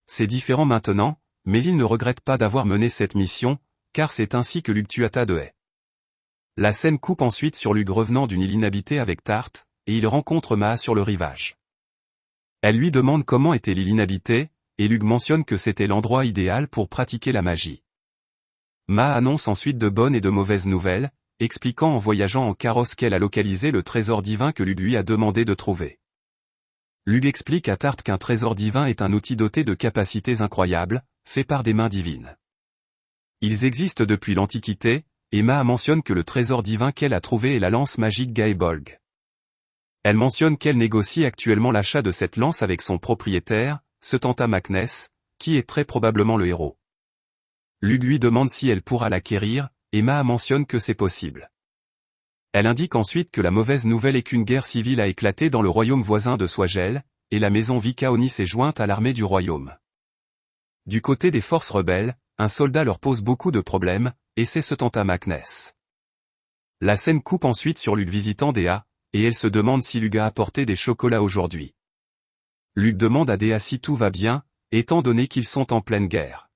C'est différent maintenant, mais il ne regrette pas d'avoir mené cette mission, car c'est ainsi que Luc tua Tadeusz. La scène coupe ensuite sur Luc revenant d'une île inhabitée avec Tarte, et il rencontre Maa sur le rivage. Elle lui demande comment était l'île inhabitée, et Luc mentionne que c'était l'endroit idéal pour pratiquer la magie. Maa annonce ensuite de bonnes et de mauvaises nouvelles, expliquant en voyageant en carrosse qu'elle a localisé le trésor divin que Luc lui a demandé de trouver. Luc explique à Tarte qu'un trésor divin est un outil doté de capacités incroyables, fait par des mains divines. Ils existent depuis l'Antiquité, et Maa mentionne que le trésor divin qu'elle a trouvé est la lance magique Gaebolg. Elle mentionne qu'elle négocie actuellement l'achat de cette lance avec son propriétaire, Setanta Makness, qui est très probablement le héros. Luc lui demande si elle pourra l'acquérir, et Maa mentionne que c'est possible. Elle indique ensuite que la mauvaise nouvelle est qu'une guerre civile a éclaté dans le royaume voisin de Swagel, et la maison Vikaoni s'est jointe à l'armée du royaume. Du côté des forces rebelles, un soldat leur pose beaucoup de problèmes, et c'est Setanta Makness. La scène coupe ensuite sur Luc visitant Dea, et elle se demande si Luc a apporté des chocolats aujourd'hui. Luc demande à Dea si tout va bien, étant donné qu'ils sont en pleine guerre.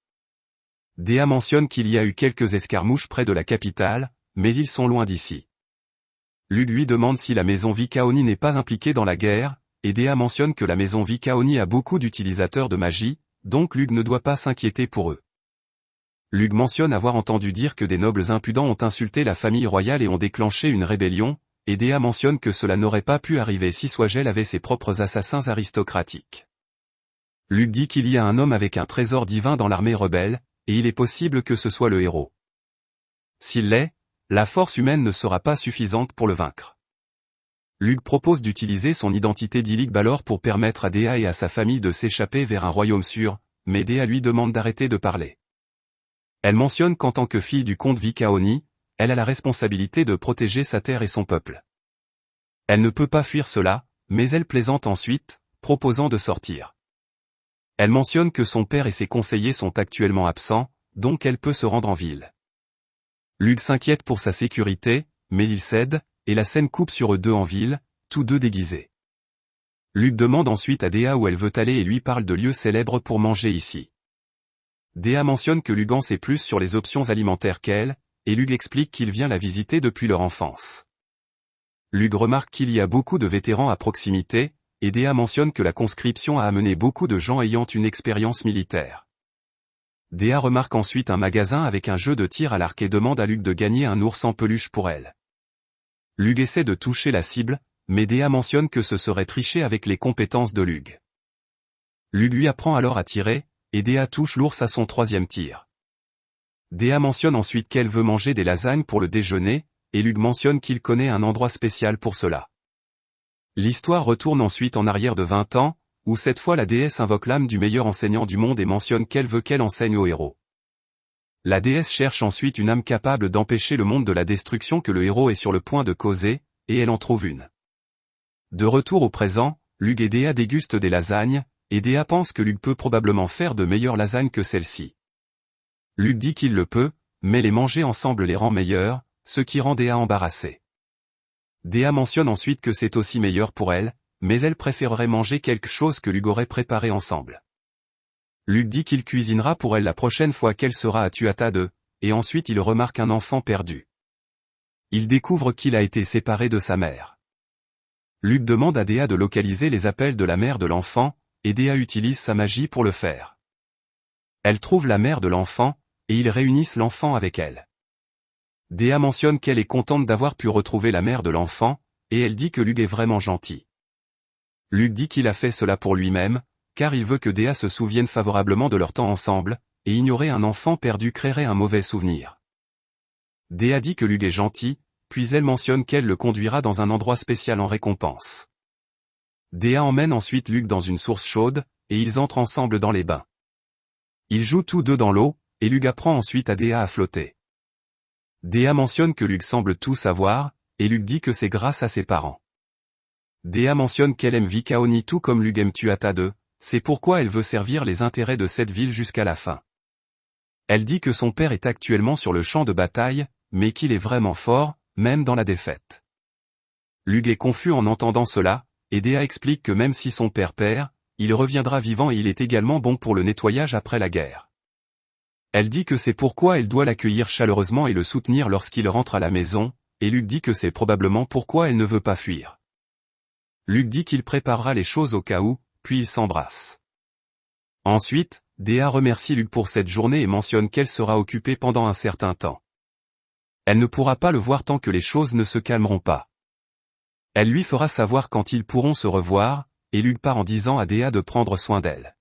Dea mentionne qu'il y a eu quelques escarmouches près de la capitale, mais ils sont loin d'ici. Luc lui demande si la maison Vikaoni n'est pas impliquée dans la guerre, et Dea mentionne que la maison Vikaoni a beaucoup d'utilisateurs de magie, donc Luc ne doit pas s'inquiéter pour eux. Luc mentionne avoir entendu dire que des nobles impudents ont insulté la famille royale et ont déclenché une rébellion, et Dea mentionne que cela n'aurait pas pu arriver si Swagel avait ses propres assassins aristocratiques. Luc dit qu'il y a un homme avec un trésor divin dans l'armée rebelle, et il est possible que ce soit le héros. S'il l'est, la force humaine ne sera pas suffisante pour le vaincre. Luc propose d'utiliser son identité d'Illig Balor pour permettre à Dea et à sa famille de s'échapper vers un royaume sûr, mais Dea lui demande d'arrêter de parler. Elle mentionne qu'en tant que fille du comte Vikaoni, elle a la responsabilité de protéger sa terre et son peuple. Elle ne peut pas fuir cela, mais elle plaisante ensuite, proposant de sortir. Elle mentionne que son père et ses conseillers sont actuellement absents, donc elle peut se rendre en ville. Luc s'inquiète pour sa sécurité, mais il cède, et la scène coupe sur eux deux en ville, tous deux déguisés. Luc demande ensuite à Dea où elle veut aller et lui parle de lieux célèbres pour manger ici. Dea mentionne que Luc en sait plus sur les options alimentaires qu'elle, et Luc explique qu'il vient la visiter depuis leur enfance. Luc remarque qu'il y a beaucoup de vétérans à proximité, et Dea mentionne que la conscription a amené beaucoup de gens ayant une expérience militaire. Dea remarque ensuite un magasin avec un jeu de tir à l'arc et demande à Luc de gagner un ours en peluche pour elle. Luc essaie de toucher la cible, mais Dea mentionne que ce serait tricher avec les compétences de Luc. Luc lui apprend alors à tirer, et Dea touche l'ours à son troisième tir. Dea mentionne ensuite qu'elle veut manger des lasagnes pour le déjeuner, et Luc mentionne qu'il connaît un endroit spécial pour cela. L'histoire retourne ensuite en arrière de 20 ans, où cette fois la déesse invoque l'âme du meilleur enseignant du monde et mentionne qu'elle veut qu'elle enseigne au héros. La déesse cherche ensuite une âme capable d'empêcher le monde de la destruction que le héros est sur le point de causer, et elle en trouve une. De retour au présent, Luc et Dea dégustent des lasagnes, et Dea pense que Luc peut probablement faire de meilleures lasagnes que celle-ci. Luc dit qu'il le peut, mais les manger ensemble les rend meilleures, ce qui rend Dea embarrassée. Dea mentionne ensuite que c'est aussi meilleur pour elle, mais elle préférerait manger quelque chose que Luc aurait préparé ensemble. Luc dit qu'il cuisinera pour elle la prochaine fois qu'elle sera à Tuatha 2, et ensuite il remarque un enfant perdu. Il découvre qu'il a été séparé de sa mère. Luc demande à Dea de localiser les appels de la mère de l'enfant, et Dea utilise sa magie pour le faire. Elle trouve la mère de l'enfant, et ils réunissent l'enfant avec elle. Dea mentionne qu'elle est contente d'avoir pu retrouver la mère de l'enfant, et elle dit que Luc est vraiment gentil. Luc dit qu'il a fait cela pour lui-même, car il veut que Dea se souvienne favorablement de leur temps ensemble, et ignorer un enfant perdu créerait un mauvais souvenir. Dea dit que Luc est gentil, puis elle mentionne qu'elle le conduira dans un endroit spécial en récompense. Dea emmène ensuite Luke dans une source chaude, et ils entrent ensemble dans les bains. Ils jouent tous deux dans l'eau, et Luke apprend ensuite à Dea à flotter. Dea mentionne que Luke semble tout savoir, et Luke dit que c'est grâce à ses parents. Dea mentionne qu'elle aime Vikaoni tout comme Luke aime Tuatha 2, c'est pourquoi elle veut servir les intérêts de cette ville jusqu'à la fin. Elle dit que son père est actuellement sur le champ de bataille, mais qu'il est vraiment fort, même dans la défaite. Luke est confus en entendant cela, et Dea explique que même si son père perd, il reviendra vivant et il est également bon pour le nettoyage après la guerre. Elle dit que c'est pourquoi elle doit l'accueillir chaleureusement et le soutenir lorsqu'il rentre à la maison, et Luke dit que c'est probablement pourquoi elle ne veut pas fuir. Luke dit qu'il préparera les choses au cas où, puis ils s'embrassent. Ensuite, Dea remercie Luke pour cette journée et mentionne qu'elle sera occupée pendant un certain temps. Elle ne pourra pas le voir tant que les choses ne se calmeront pas. Elle lui fera savoir quand ils pourront se revoir, et Luke part en disant à Dea de prendre soin d'elle.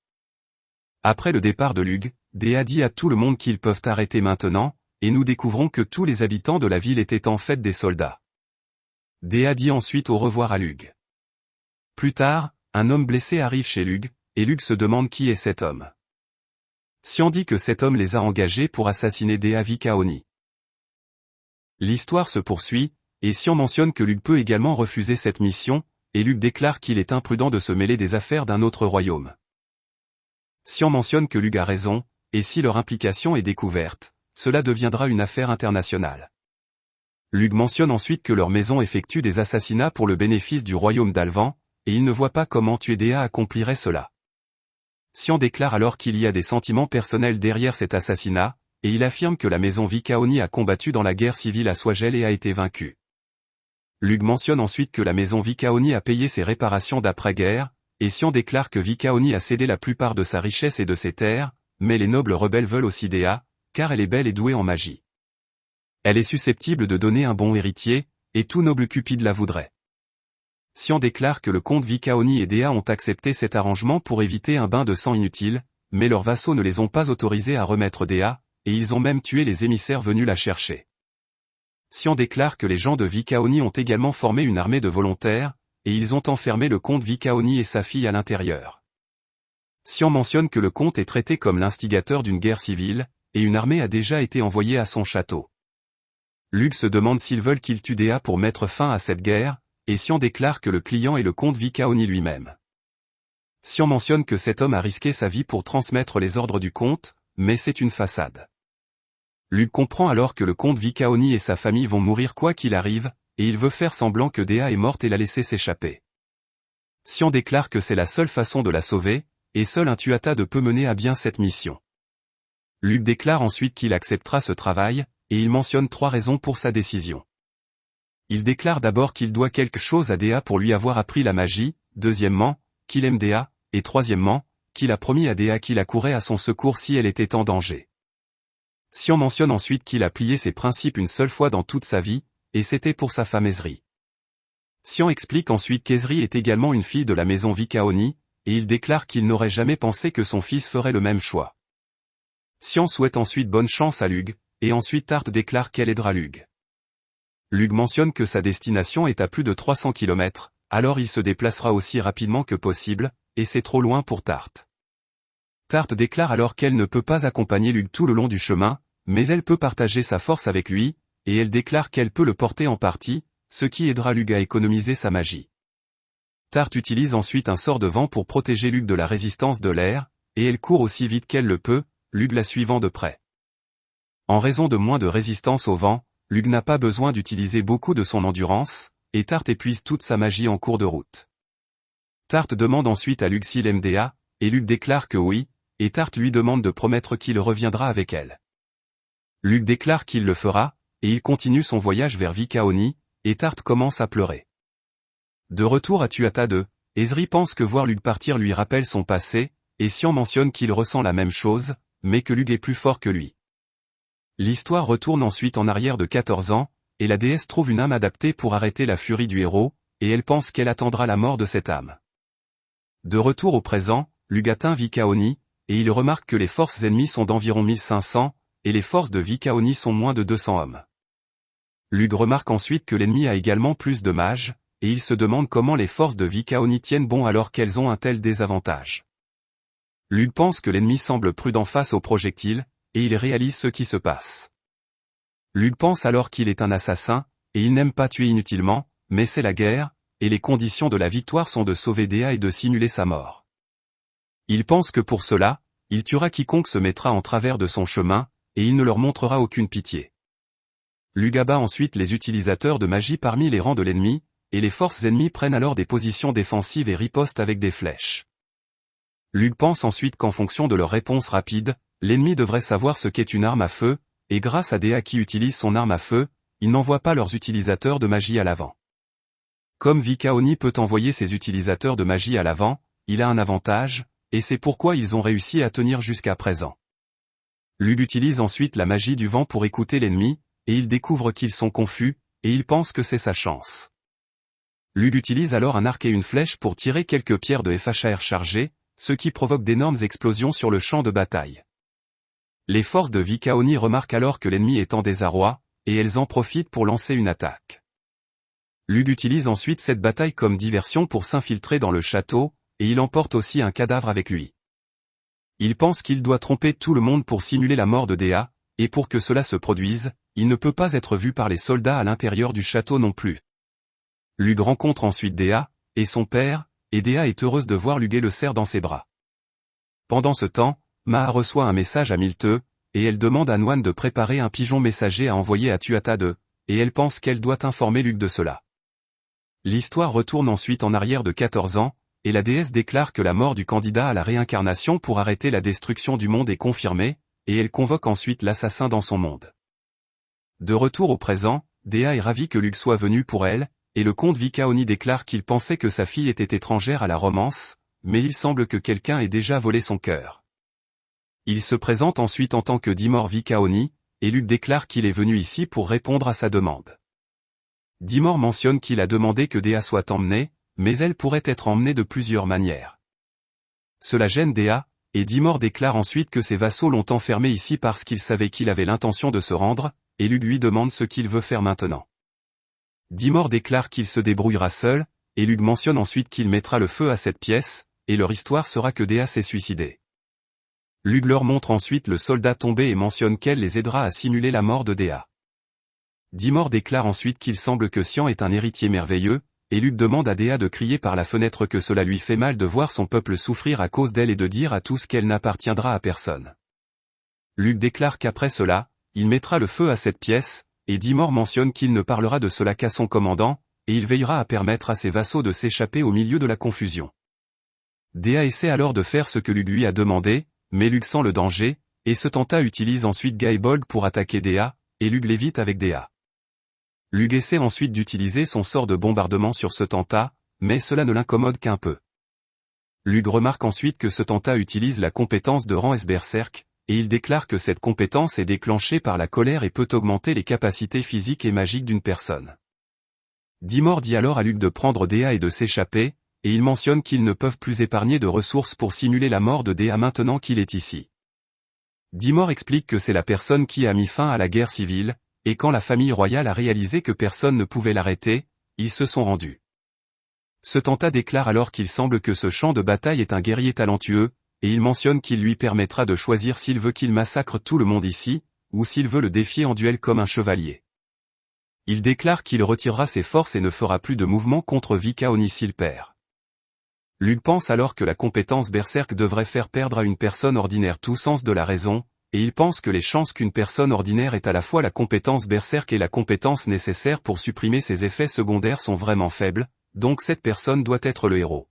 Après le départ de Luke, Dea dit à tout le monde qu'ils peuvent arrêter maintenant, et nous découvrons que tous les habitants de la ville étaient en fait des soldats. Dea dit ensuite au revoir à Luke. Plus tard, un homme blessé arrive chez Luke, et Luke se demande qui est cet homme. Sion dit que cet homme les a engagés pour assassiner Dea Vikaoni. L'histoire se poursuit, et Sion mentionne que Luke peut également refuser cette mission, et Luke déclare qu'il est imprudent de se mêler des affaires d'un autre royaume. Sion mentionne que Luke a raison, et si leur implication est découverte, cela deviendra une affaire internationale. Luke mentionne ensuite que leur maison effectue des assassinats pour le bénéfice du royaume d'Alvan, et il ne voit pas comment tuer Dea accomplirait cela. Sion déclare alors qu'il y a des sentiments personnels derrière cet assassinat, et il affirme que la maison Vikaoni a combattu dans la guerre civile à Swagel et a été vaincue. Luke mentionne ensuite que la maison Vikaoni a payé ses réparations d'après-guerre, et Sion déclare que Vikaoni a cédé la plupart de sa richesse et de ses terres, mais les nobles rebelles veulent aussi Dea, car elle est belle et douée en magie. Elle est susceptible de donner un bon héritier, et tout noble cupide la voudrait. Sion déclare que le comte Vikaoni et Dea ont accepté cet arrangement pour éviter un bain de sang inutile, mais leurs vassaux ne les ont pas autorisés à remettre Dea, et ils ont même tué les émissaires venus la chercher. Sion déclare que les gens de Vikaoni ont également formé une armée de volontaires, et ils ont enfermé le comte Vikaoni et sa fille à l'intérieur. Sion mentionne que le comte est traité comme l'instigateur d'une guerre civile, et une armée a déjà été envoyée à son château. Luke se demande s'ils veulent qu'il tue Dea pour mettre fin à cette guerre, et Sion déclare que le client est le comte Vikaoni lui-même. Sion mentionne que cet homme a risqué sa vie pour transmettre les ordres du comte, mais c'est une façade. Luke comprend alors que le comte Vikaoni et sa famille vont mourir quoi qu'il arrive, et il veut faire semblant que Dea est morte et la laisser s'échapper. Sion déclare que c'est la seule façon de la sauver, et seul un Tuatha 2 peut mener à bien cette mission. Luke déclare ensuite qu'il acceptera ce travail, et il mentionne 3 raisons pour sa décision. Il déclare d'abord qu'il doit quelque chose à Dea pour lui avoir appris la magie, deuxièmement, qu'il aime Dea, et troisièmement, qu'il a promis à Dea qu'il accourait à son secours si elle était en danger. Sion mentionne ensuite qu'il a plié ses principes une seule fois dans toute sa vie, et c'était pour sa femme Ezri. Sion explique ensuite qu'Ezri est également une fille de la maison Vikaoni, et il déclare qu'il n'aurait jamais pensé que son fils ferait le même choix. Sion souhaite ensuite bonne chance à Luke, et ensuite Tarte déclare qu'elle aidera Luke. Luke mentionne que sa destination est à plus de 300 km, alors il se déplacera aussi rapidement que possible, et c'est trop loin pour Tarte. Tarte déclare alors qu'elle ne peut pas accompagner Luke tout le long du chemin, mais elle peut partager sa force avec lui, et elle déclare qu'elle peut le porter en partie, ce qui aidera Luke à économiser sa magie. Tarte utilise ensuite un sort de vent pour protéger Luke de la résistance de l'air, et elle court aussi vite qu'elle le peut, Luke la suivant de près. En raison de moins de résistance au vent, Luke n'a pas besoin d'utiliser beaucoup de son endurance, et Tarte épuise toute sa magie en cours de route. Tarte demande ensuite à Luke s'il aime Dea, et Luke déclare que oui, et Tarte lui demande de promettre qu'il reviendra avec elle. Luke déclare qu'il le fera, et il continue son voyage vers Vikaoni, et Tarte commence à pleurer. De retour à Tuatha 2, Ezri pense que voir Luke partir lui rappelle son passé, et Sion mentionne qu'il ressent la même chose, mais que Luke est plus fort que lui. L'histoire retourne ensuite en arrière de 14 ans, et la déesse trouve une âme adaptée pour arrêter la furie du héros, et elle pense qu'elle attendra la mort de cette âme. De retour au présent, Luke atteint Vikaoni, et il remarque que les forces ennemies sont d'environ 1500, et les forces de Vikaoni sont moins de 200 hommes. Lug remarque ensuite que l'ennemi a également plus de mages, et il se demande comment les forces de Vikaoni tiennent bon alors qu'elles ont un tel désavantage. Lug pense que l'ennemi semble prudent face aux projectiles, et il réalise ce qui se passe. Lug pense alors qu'il est un assassin, et il n'aime pas tuer inutilement, mais c'est la guerre, et les conditions de la victoire sont de sauver Dea et de simuler sa mort. Il pense que pour cela, il tuera quiconque se mettra en travers de son chemin, et il ne leur montrera aucune pitié. Lug abat ensuite les utilisateurs de magie parmi les rangs de l'ennemi, et les forces ennemies prennent alors des positions défensives et ripostent avec des flèches. Lug pense ensuite qu'en fonction de leur réponse rapide, l'ennemi devrait savoir ce qu'est une arme à feu, et grâce à Dea qui utilise son arme à feu, ils n'envoient pas leurs utilisateurs de magie à l'avant. Comme Vikaoni peut envoyer ses utilisateurs de magie à l'avant, il a un avantage, et c'est pourquoi ils ont réussi à tenir jusqu'à présent. Lug utilise ensuite la magie du vent pour écouter l'ennemi, et il découvre qu'ils sont confus, et il pense que c'est sa chance. Lug utilise alors un arc et une flèche pour tirer quelques pierres de FHR chargées, ce qui provoque d'énormes explosions sur le champ de bataille. Les forces de Vikaoni remarquent alors que l'ennemi est en désarroi, et elles en profitent pour lancer une attaque. Lug utilise ensuite cette bataille comme diversion pour s'infiltrer dans le château, et il emporte aussi un cadavre avec lui. Il pense qu'il doit tromper tout le monde pour simuler la mort de Dea, et pour que cela se produise, il ne peut pas être vu par les soldats à l'intérieur du château non plus. Lug rencontre ensuite Dea, et son père, et Dea est heureuse de voir Lug et le serre dans ses bras. Pendant ce temps, Maa reçoit un message à Milteux, et elle demande à Noan de préparer un pigeon messager à envoyer à Tuatha II, et elle pense qu'elle doit informer Lug de cela. L'histoire retourne ensuite en arrière de 14 ans, et la déesse déclare que la mort du candidat à la réincarnation pour arrêter la destruction du monde est confirmée, et elle convoque ensuite l'assassin dans son monde. De retour au présent, Dea est ravie que Lug soit venu pour elle, et le comte Vikaoni déclare qu'il pensait que sa fille était étrangère à la romance, mais il semble que quelqu'un ait déjà volé son cœur. Il se présente ensuite en tant que Dimor Vikaoni, et Lug déclare qu'il est venu ici pour répondre à sa demande. Dimor mentionne qu'il a demandé que Dea soit emmenée, mais elle pourrait être emmenée de plusieurs manières. Cela gêne Dea, et Dimor déclare ensuite que ses vassaux l'ont enfermé ici parce qu'ils savaient qu'il avait l'intention de se rendre, et Lug lui demande ce qu'il veut faire maintenant. Dimor déclare qu'il se débrouillera seul, et Lug mentionne ensuite qu'il mettra le feu à cette pièce, et leur histoire sera que Dea s'est suicidée. Lug leur montre ensuite le soldat tombé et mentionne qu'elle les aidera à simuler la mort de Dea. Dimor déclare ensuite qu'il semble que Sian est un héritier merveilleux, et Lug demande à Dea de crier par la fenêtre que cela lui fait mal de voir son peuple souffrir à cause d'elle et de dire à tous qu'elle n'appartiendra à personne. Lug déclare qu'après cela, il mettra le feu à cette pièce, et Dimor mentionne qu'il ne parlera de cela qu'à son commandant, et il veillera à permettre à ses vassaux de s'échapper au milieu de la confusion. Dea essaie alors de faire ce que Lug lui a demandé, mais Lug sent le danger, et ce Tanta utilise ensuite Gaebold pour attaquer Dea, et Lug l'évite avec Dea. Lug essaie ensuite d'utiliser son sort de bombardement sur ce Tanta, mais cela ne l'incommode qu'un peu. Lug remarque ensuite que ce Tanta utilise la compétence de rang S-Berserk, et il déclare que cette compétence est déclenchée par la colère et peut augmenter les capacités physiques et magiques d'une personne. Dimor dit alors à Lug de prendre Dea et de s'échapper, et il mentionne qu'ils ne peuvent plus épargner de ressources pour simuler la mort de Dea maintenant qu'il est ici. Dimor explique que c'est la personne qui a mis fin à la guerre civile, et quand la famille royale a réalisé que personne ne pouvait l'arrêter, ils se sont rendus. Ce Tanta déclare alors qu'il semble que ce champ de bataille est un guerrier talentueux, et il mentionne qu'il lui permettra de choisir s'il veut qu'il massacre tout le monde ici, ou s'il veut le défier en duel comme un chevalier. Il déclare qu'il retirera ses forces et ne fera plus de mouvement contre Vikaoni s'il perd. Lug pense alors que la compétence Berserk devrait faire perdre à une personne ordinaire tout sens de la raison, et il pense que les chances qu'une personne ordinaire ait à la fois la compétence Berserk et la compétence nécessaire pour supprimer ses effets secondaires sont vraiment faibles, donc cette personne doit être le héros.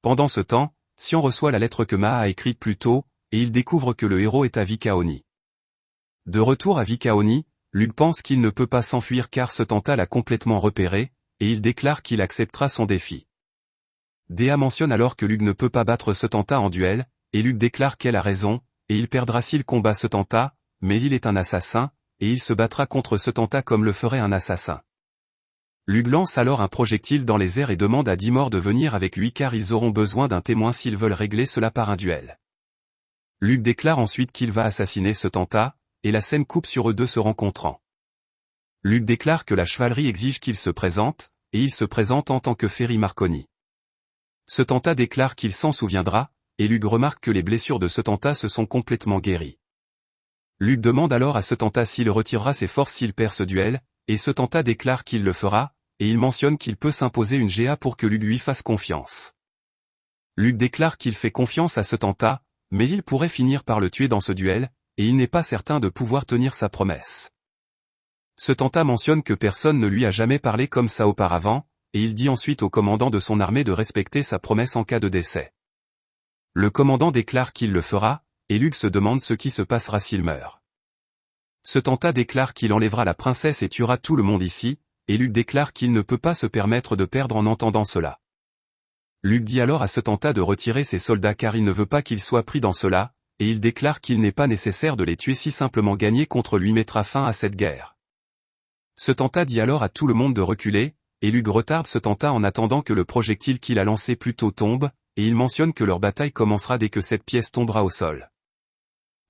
Pendant ce temps, Sian reçoit la lettre que Maa a écrite plus tôt, et il découvre que le héros est à Vikaoni. De retour à Vikaoni, Lug pense qu'il ne peut pas s'enfuir car ce Tanta l'a complètement repéré, et il déclare qu'il acceptera son défi. Dea mentionne alors que Lug ne peut pas battre ce Tanta en duel, et Lug déclare qu'elle a raison, et il perdra s'il combat ce Tanta, mais il est un assassin, et il se battra contre ce Tanta comme le ferait un assassin. Lug lance alors un projectile dans les airs et demande à Dimor de venir avec lui car ils auront besoin d'un témoin s'ils veulent régler cela par un duel. Lug déclare ensuite qu'il va assassiner ce Tanta, et la scène coupe sur eux deux se rencontrant. Luke déclare que la chevalerie exige qu'il se présente, et il se présente en tant que Ferry Marconi. Setanta déclare qu'il s'en souviendra, et Luke remarque que les blessures de Setanta se sont complètement guéries. Luke demande alors à Setanta s'il retirera ses forces s'il perd ce duel, et Setanta déclare qu'il le fera, et il mentionne qu'il peut s'imposer une GA pour que Luke lui fasse confiance. Luke déclare qu'il fait confiance à Setanta, mais il pourrait finir par le tuer dans ce duel, et il n'est pas certain de pouvoir tenir sa promesse. Setanta mentionne que personne ne lui a jamais parlé comme ça auparavant, et il dit ensuite au commandant de son armée de respecter sa promesse en cas de décès. Le commandant déclare qu'il le fera, et Luke se demande ce qui se passera s'il meurt. Setanta déclare qu'il enlèvera la princesse et tuera tout le monde ici, et Luke déclare qu'il ne peut pas se permettre de perdre en entendant cela. Luke dit alors à Setanta de retirer ses soldats car il ne veut pas qu'ils soient pris dans cela, et il déclare qu'il n'est pas nécessaire de les tuer si simplement gagner contre lui mettra fin à cette guerre. Setanta dit alors à tout le monde de reculer, et Luke retarde Setanta en attendant que le projectile qu'il a lancé plus tôt tombe, et il mentionne que leur bataille commencera dès que cette pièce tombera au sol.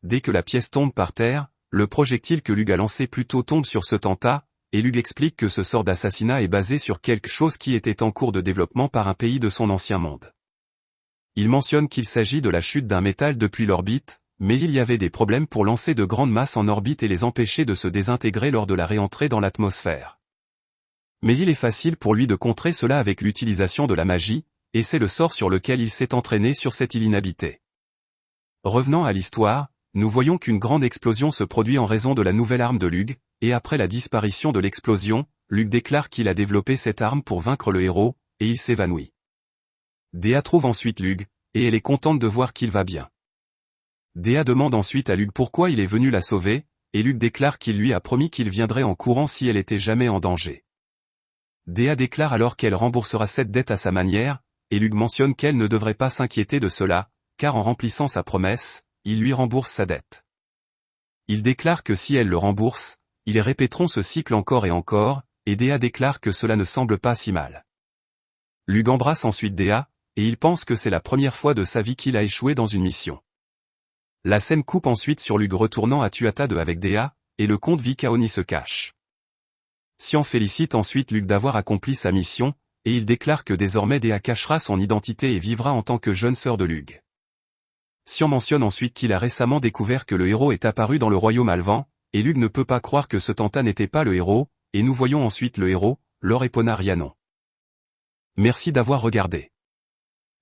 Dès que la pièce tombe par terre, le projectile que Luke a lancé plus tôt tombe sur Setanta, et Luke explique que ce sort d'assassinat est basé sur quelque chose qui était en cours de développement par un pays de son ancien monde. Il mentionne qu'il s'agit de la chute d'un métal depuis l'orbite, mais il y avait des problèmes pour lancer de grandes masses en orbite et les empêcher de se désintégrer lors de la réentrée dans l'atmosphère. Mais il est facile pour lui de contrer cela avec l'utilisation de la magie, et c'est le sort sur lequel il s'est entraîné sur cette île inhabitée. Revenant à l'histoire, nous voyons qu'une grande explosion se produit en raison de la nouvelle arme de Luke, et après la disparition de l'explosion, Luke déclare qu'il a développé cette arme pour vaincre le héros, et il s'évanouit. Dea trouve ensuite Luke, et elle est contente de voir qu'il va bien. Dea demande ensuite à Luke pourquoi il est venu la sauver, et Luke déclare qu'il lui a promis qu'il viendrait en courant si elle était jamais en danger. Dea déclare alors qu'elle remboursera cette dette à sa manière, et Luke mentionne qu'elle ne devrait pas s'inquiéter de cela, car en remplissant sa promesse, il lui rembourse sa dette. Il déclare que si elle le rembourse, ils répéteront ce cycle encore et encore, et Dea déclare que cela ne semble pas si mal. Luke embrasse ensuite Dea, et il pense que c'est la première fois de sa vie qu'il a échoué dans une mission. La scène coupe ensuite sur Luke retournant à Tuatha avec Dea, et le comte Vikaoni se cache. Sian félicite ensuite Luke d'avoir accompli sa mission, et il déclare que désormais Dea cachera son identité et vivra en tant que jeune sœur de Luke. Sian mentionne ensuite qu'il a récemment découvert que le héros est apparu dans le royaume Alvan, et Luke ne peut pas croire que Setanta n'était pas le héros, et nous voyons ensuite le héros, Lor Epona Rhiannon. Merci d'avoir regardé.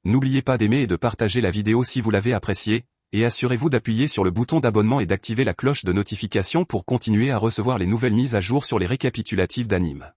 N'oubliez pas d'aimer et de partager la vidéo si vous l'avez appréciée, et assurez-vous d'appuyer sur le bouton d'abonnement et d'activer la cloche de notification pour continuer à recevoir les nouvelles mises à jour sur les récapitulatifs d'anime.